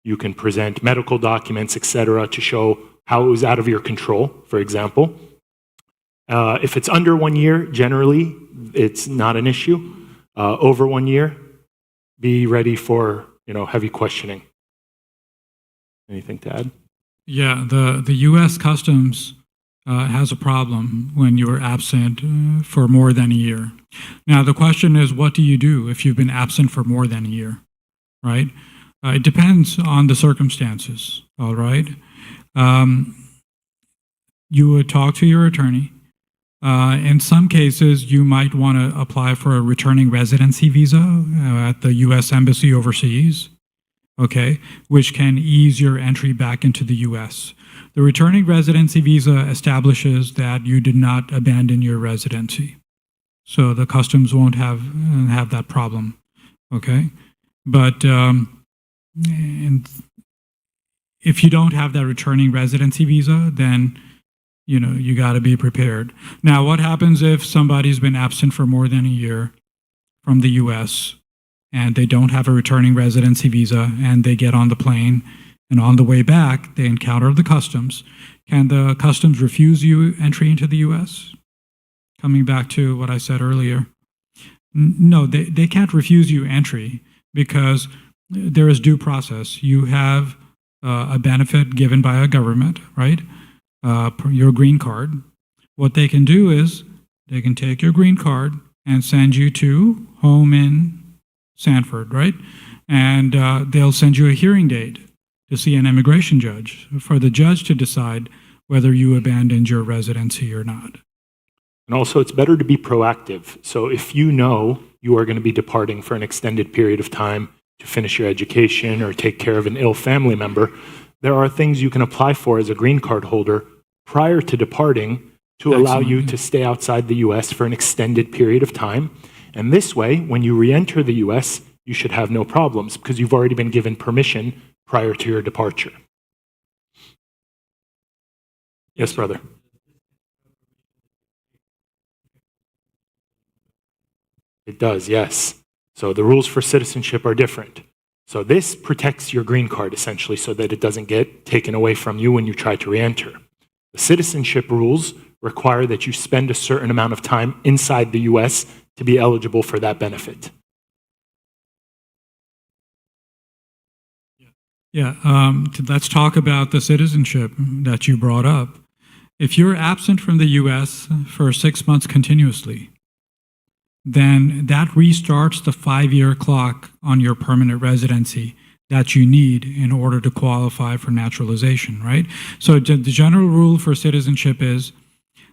You can present medical documents, etc., to show how it was out of your control, for example. If it's under 1 year, generally, it's not an issue. Over 1 year, be ready for heavy questioning. Anything to add? Yeah, the U.S. Customs has a problem when you're absent for more than a year. Now, the question is, what do you do if you've been absent for more than a year, right? It depends on the circumstances, all right? You would talk to your attorney. In some cases, you might want to apply for a returning residency visa at the U.S. Embassy overseas, okay, which can ease your entry back into the U.S. The returning residency visa establishes that you did not abandon your residency. So the customs won't have that problem, okay? But and if you don't have that returning residency visa, then you got to be prepared. Now, what happens if somebody's been absent for more than a year from the U.S. and they don't have a returning residency visa and they get on the plane and on the way back they encounter the customs? Can the customs refuse you entry into the U.S.? Coming back to what I said earlier. No, they can't refuse you entry because there is due process. You have a benefit given by a government, right? Your green card. What they can do is they can take your green card and send you to home in Sanford, right? And they'll send you a hearing date to see an immigration judge for the judge to decide whether you abandoned your residency or not. And also, it's better to be proactive. So if you know you are going to be departing for an extended period of time to finish your education or take care of an ill family member, there are things you can apply for as a green card holder prior to departing to allow you to stay outside the U.S. for an extended period of time. And this way, when you re-enter the U.S., you should have no problems because you've already been given permission prior to your departure. Yes, brother. It does, yes. So the rules for citizenship are different. So this protects your green card essentially so that it doesn't get taken away from you when you try to re-enter. The citizenship rules require that you spend a certain amount of time inside the US to be eligible for that benefit. Yeah, let's talk about the citizenship that you brought up. If you're absent from the US for 6 months continuously, then that restarts the 5-year clock on your permanent residency that you need in order to qualify for naturalization, right? So the general rule for citizenship is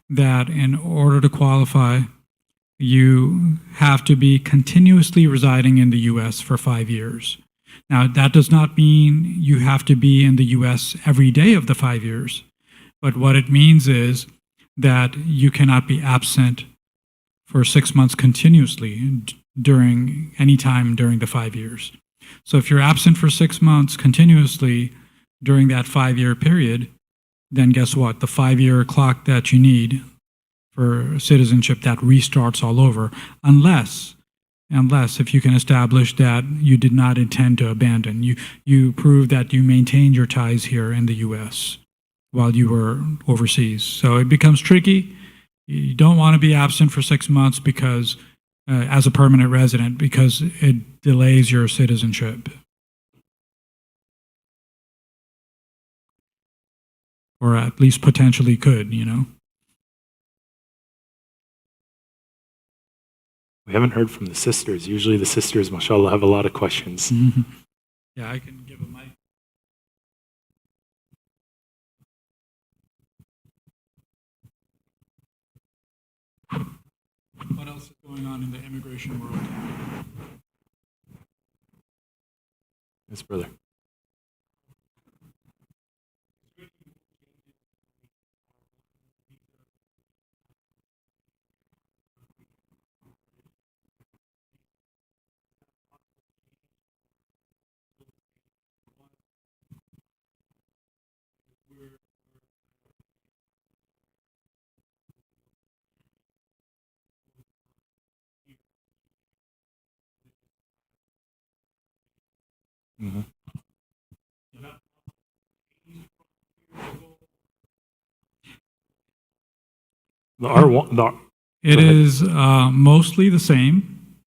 that in order to qualify, you have to be continuously residing in the US for 5 years. Now, that does not mean you have to be in the US every day of the 5 years, but what it means is that you cannot be absent for 6 months continuously during any time during the 5 years. So if you're absent for 6 months continuously during that 5-year period, then guess what? The 5-year clock that you need for citizenship, that restarts all over, unless if you can establish that you did not intend to abandon. You prove that you maintained your ties here in the U.S. while you were overseas. So it becomes tricky. You don't want to be absent for 6 months because, as a permanent resident, because it delays your citizenship. Or at least potentially could, We haven't heard from the sisters. Usually the sisters, mashallah, have a lot of questions. Mm-hmm. Yeah, I can give a mic. What else is going on in the immigration world? Yes, brother. Mm-hmm. The R1. It is mostly the same.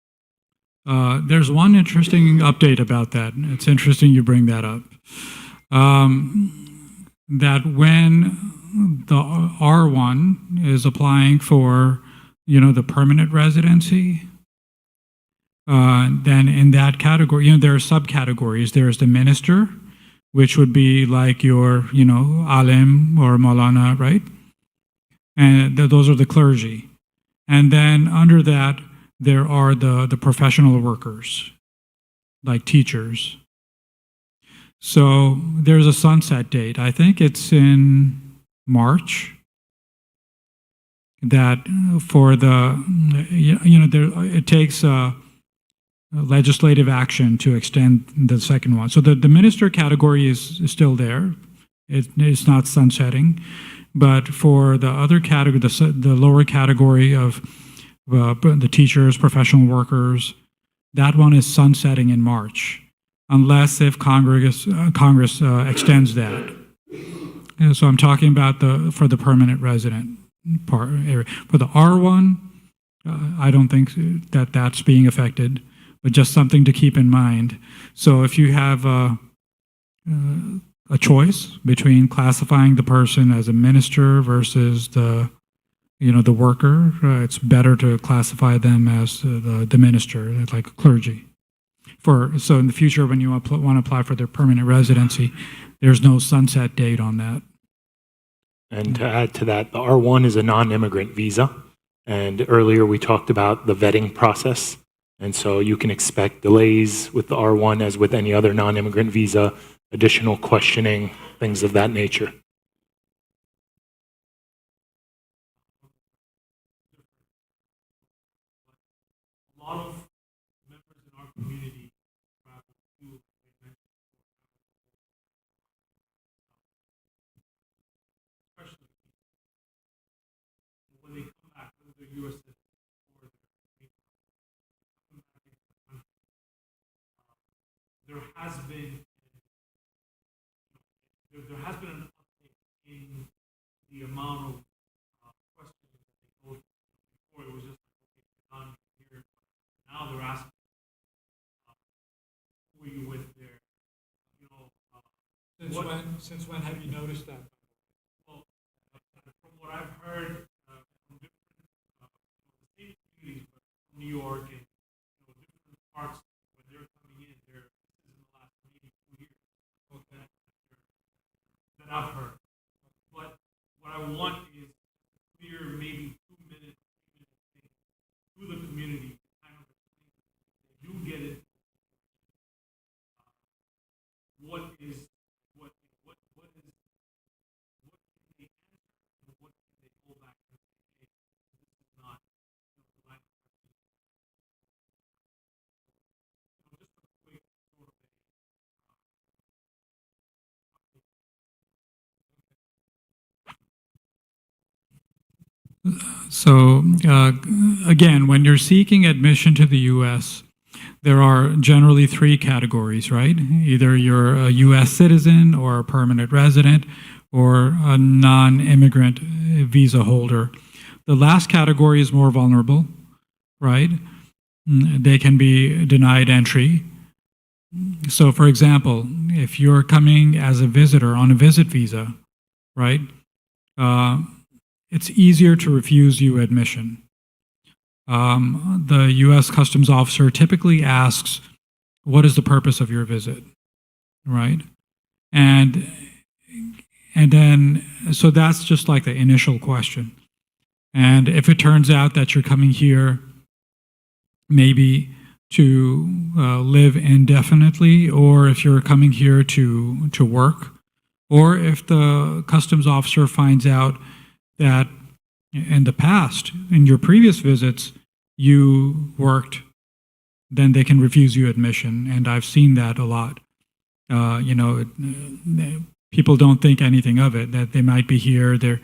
There's one interesting update about that. It's interesting you bring that up. That when the R1 is applying for, the permanent residency, then in that category, there are subcategories. There's the minister, which would be like your, alim or maulana, right? And those are the clergy. And then under that, there are the professional workers, like teachers. So there's a sunset date. I think it's in March. That for it takes legislative action to extend the second one. So the minister category is still there. It's not sunsetting. But for the other category, the lower category of the teachers, professional workers, that one is sunsetting in March, unless if Congress extends that. And so I'm talking about for the permanent resident part area. For the R1, I don't think that's being affected, but just something to keep in mind. So if you have a choice between classifying the person as a minister versus the worker, it's better to classify them as the minister, like clergy. So in the future, when you want to apply for their permanent residency, there's no sunset date on that. And to add to that, the R1 is a non-immigrant visa. And earlier we talked about the vetting process. And so you can expect delays with the R1 as with any other non-immigrant visa, additional questioning, things of that nature. A lot of members in our community travel to especially when they come back, whether they're U.S. citizens or there has been an uptick in the amount of questions that they go through. Before it was just like, okay, done here. Now they're asking, who are you with there? Since when have you noticed that? Well, from what I've heard from different state communities, but from New York and different parts, when they're coming in, this is in the last maybe 2 years. Okay. That I've heard. But what I want is clear, maybe 2 minutes, 3 minutes thing to the community, kind of explain if they do get it. What can they answer and what can they hold back and say, hey, this is not the right question. Just a quick sort of So again, when you're seeking admission to the U.S., there are generally 3 categories, right? Either you're a U.S. citizen or a permanent resident or a non-immigrant visa holder. The last category is more vulnerable, right? They can be denied entry. So for example, if you're coming as a visitor on a visit visa, right? It's easier to refuse you admission. The U.S. Customs officer typically asks, what is the purpose of your visit, right? And then, so that's just like the initial question. And if it turns out that you're coming here maybe to live indefinitely, or if you're coming here to work, or if the customs officer finds out that in the past, in your previous visits, you worked, then they can refuse you admission. And I've seen that a lot. People don't think anything of it, that they might be here, they're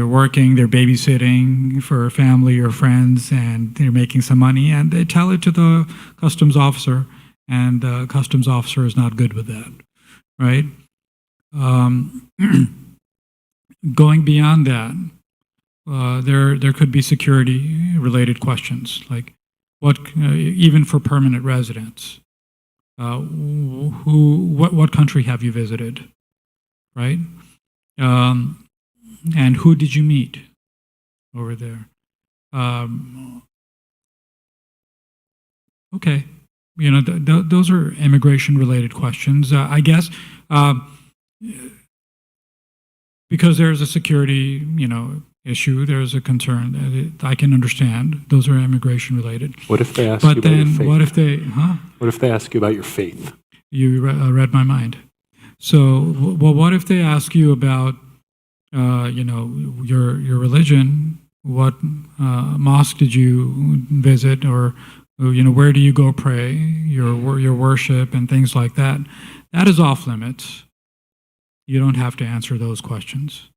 working, they're babysitting for a family or friends, and they're making some money, and they tell it to the customs officer, and the customs officer is not good with that, right? Going beyond that, there could be security-related questions, like even for permanent residents. What country have you visited, right? And who did you meet over there? Okay, those are immigration-related questions. I guess because there's a security, issue, there's a concern that I can understand. Those are immigration-related. What if they ask you about your faith? What if they, What if they ask you about your faith? You read my mind. So, what if they ask you about, your religion? What mosque did you visit, or where do you go pray? Your worship and things like that. That is off limits. You don't have to answer those questions,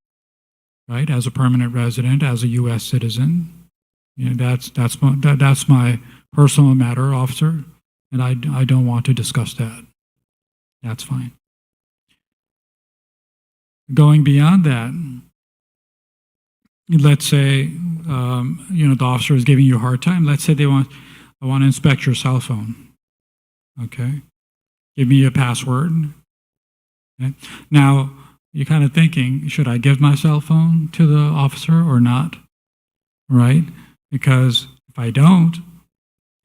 right? As a permanent resident, as a U.S. citizen, that's my personal matter, officer, and I don't want to discuss that. That's fine. Going beyond that, let's say the officer is giving you a hard time. Let's say I want to inspect your cell phone. Okay, give me a password. Okay. Now you're kind of thinking, should I give my cell phone to the officer or not? Right? Because if I don't,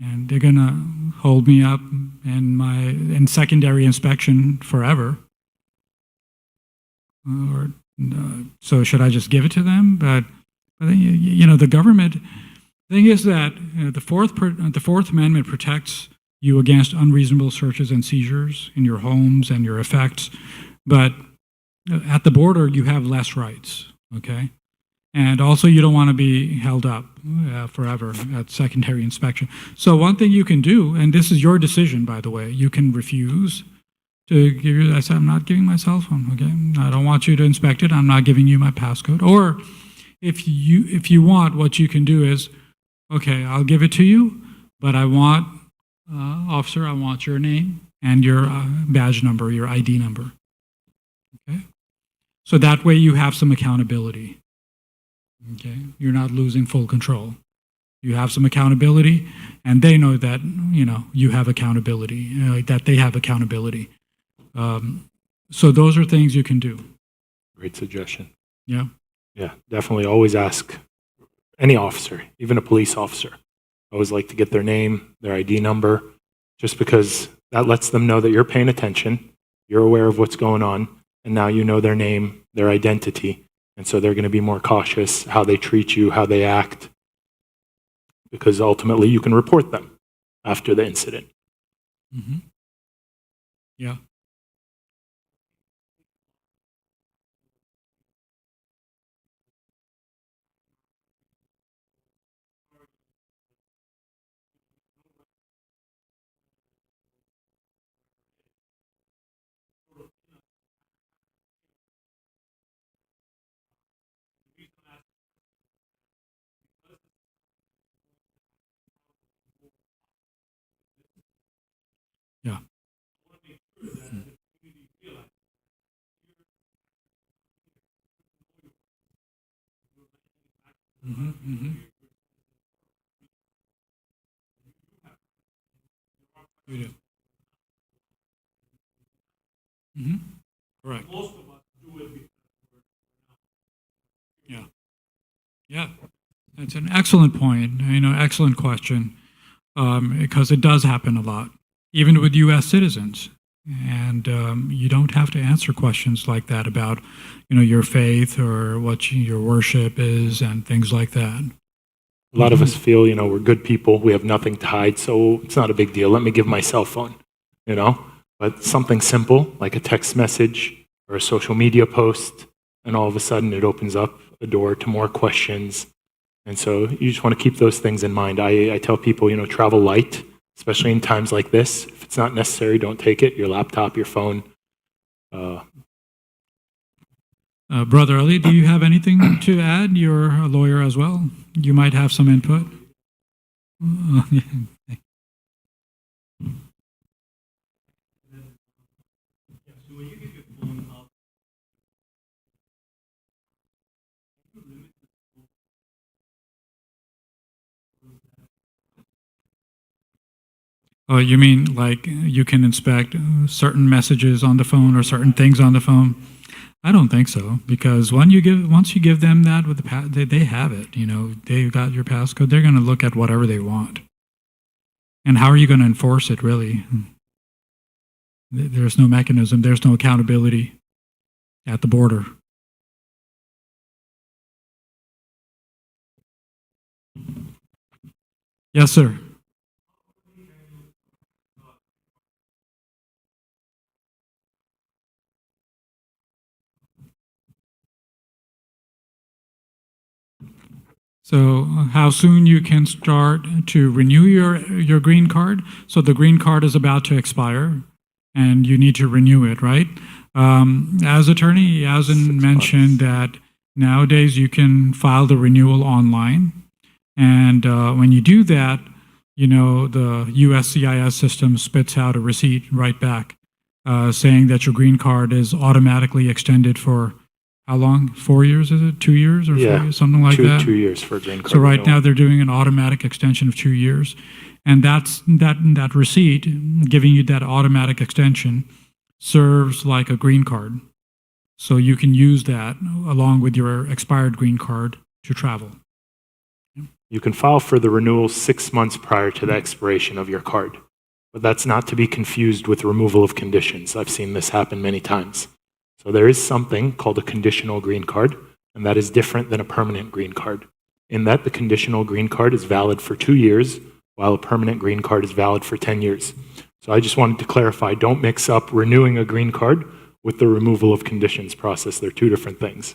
and they're gonna hold me up in secondary inspection forever. So should I just give it to them? But the government. The thing is that the Fourth Amendment protects you against unreasonable searches and seizures in your homes and your effects, but at the border you have less rights. Okay. And also, you don't want to be held up forever at secondary inspection. So one thing you can do, and this is your decision, by the way, you can refuse to give you. I said, I'm not giving my cell phone. Okay, I don't want you to inspect it. I'm not giving you my passcode. Or if you want, what you can do is, okay, I'll give it to you, but I want, officer, I want your name and your badge number, your ID number. Okay, so that way you have some accountability. Okay, you're not losing full control. You have some accountability, and they know that you have accountability, that they have accountability. So those are things you can do. Great suggestion. Yeah. Yeah, definitely. Always ask any officer, even a police officer. I always like to get their name, their ID number, just because that lets them know that you're paying attention, you're aware of what's going on, and now you know their name, their identity. And so they're going to be more cautious how they treat you, how they act, because ultimately you can report them after the incident. Mm-hmm. Yeah. Yeah. Mm-hmm. Mm-hmm. You do. Mm-hmm. Correct. Most of us do it before. Yeah. Yeah. That's an excellent point. Excellent question, because it does happen a lot, even with U.S. citizens. And you don't have to answer questions like that about, your faith or what your worship is and things like that. A lot of us feel, we're good people. We have nothing to hide, so it's not a big deal. Let me give my cell phone, But something simple like a text message or a social media post, and all of a sudden it opens up a door to more questions. And so you just want to keep those things in mind. I tell people, travel light, especially in times like this. If it's not necessary, don't take it. Your laptop, your phone. Brother Ali, do you have anything to add? You're a lawyer as well. You might have some input. Oh, you mean like you can inspect certain messages on the phone or certain things on the phone? I don't think so, because once you give them that with the they have it. You know, they've got your passcode. They're going to look at whatever they want. And how are you going to enforce it, really? There's no mechanism. There's no accountability at the border. Yes, sir. So how soon you can start to renew your green card? So the green card is about to expire and you need to renew it, right? As attorney Yazin mentioned that nowadays you can file the renewal online. And when you do that, you know, the USCIS system spits out a receipt right back saying that your green card is automatically extended for how long? 4 years, is it? 2 years or 4 years? Something like that? 2 years for a green card. So right now they're doing an automatic extension of 2 years. And that receipt, giving you that automatic extension, serves like a green card. So you can use that along with your expired green card to travel. You can file for the renewal 6 months prior to the expiration of your card. But that's not to be confused with removal of conditions. I've seen this happen many times. So there is something called a conditional green card, and that is different than a permanent green card, in that the conditional green card is valid for 2 years, while a permanent green card is valid for 10 years. So I just wanted to clarify, don't mix up renewing a green card with the removal of conditions process. They're two different things.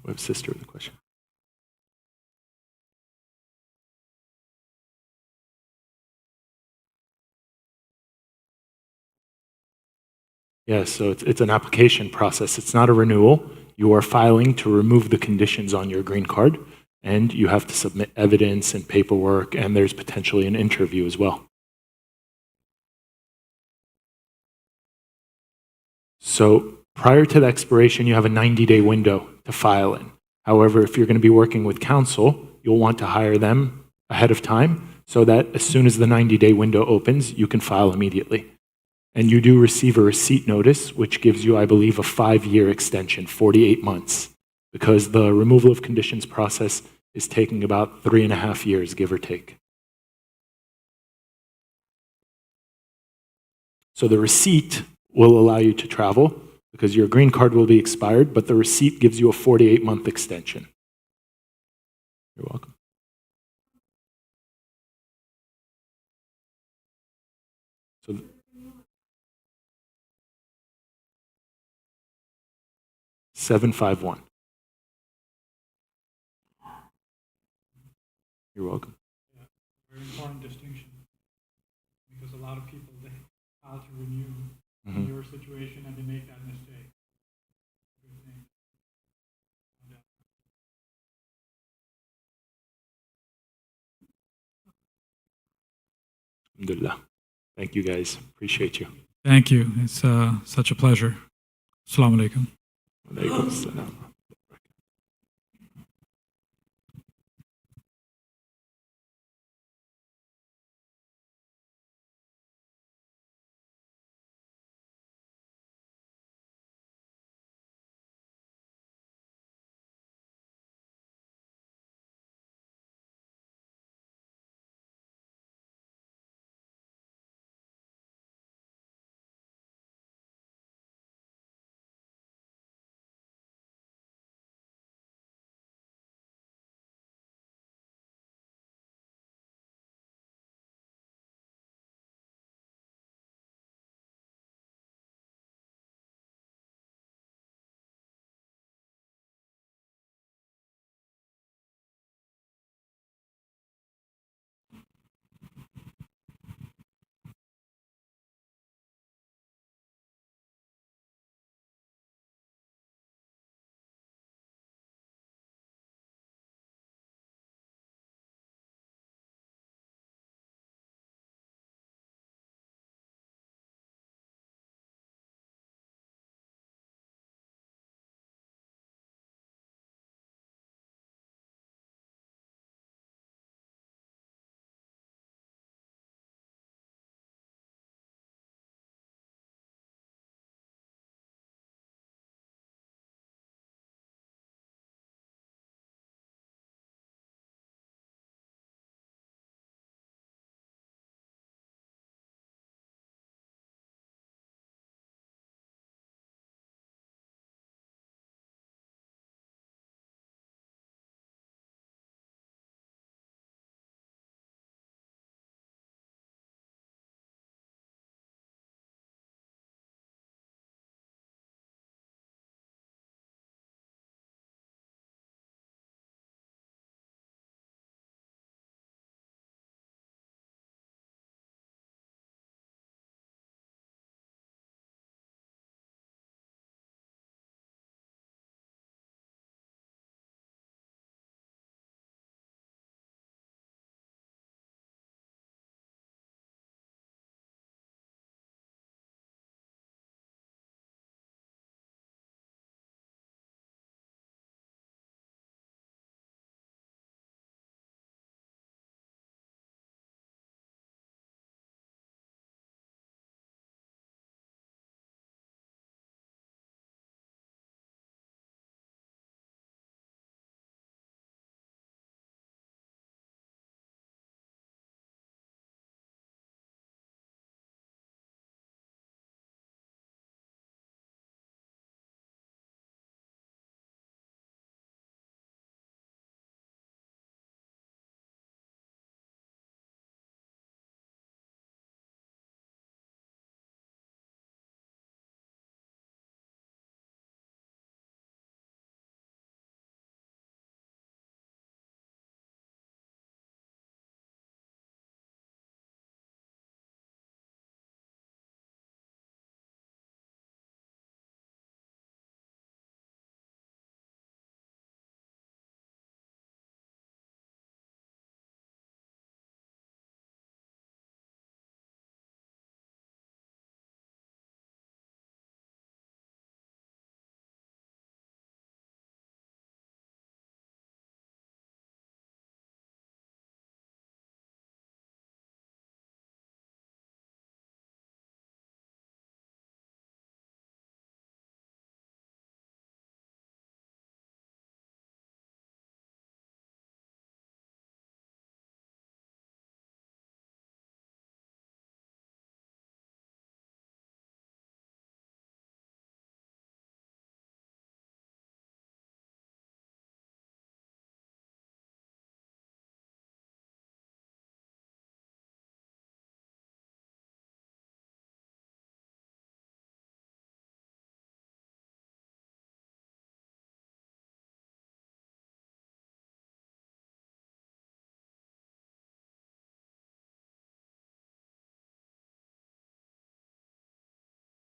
We have sister with a question. Yeah, so it's an application process. It's not a renewal. You are filing to remove the conditions on your green card, and you have to submit evidence and paperwork, and there's potentially an interview as well. So prior to the expiration, you have a 90-day window to file in. However, if you're going to be working with counsel, you'll want to hire them ahead of time so that as soon as the 90-day window opens, you can file immediately. And you do receive a receipt notice, which gives you, I believe, a 5-year extension, 48 months, because the removal of conditions process is taking about 3.5 years, give or take. So the receipt will allow you to travel because your green card will be expired, but the receipt gives you a 48-month extension. You're welcome. So 751. You're welcome. Yeah, very important distinction, because a lot of people, they file to renew in your situation and they make that mistake. Alhamdulillah. Thank you guys. Appreciate you. Thank you. It's such a pleasure. Assalamu alaikum. Wa alaikum assalam.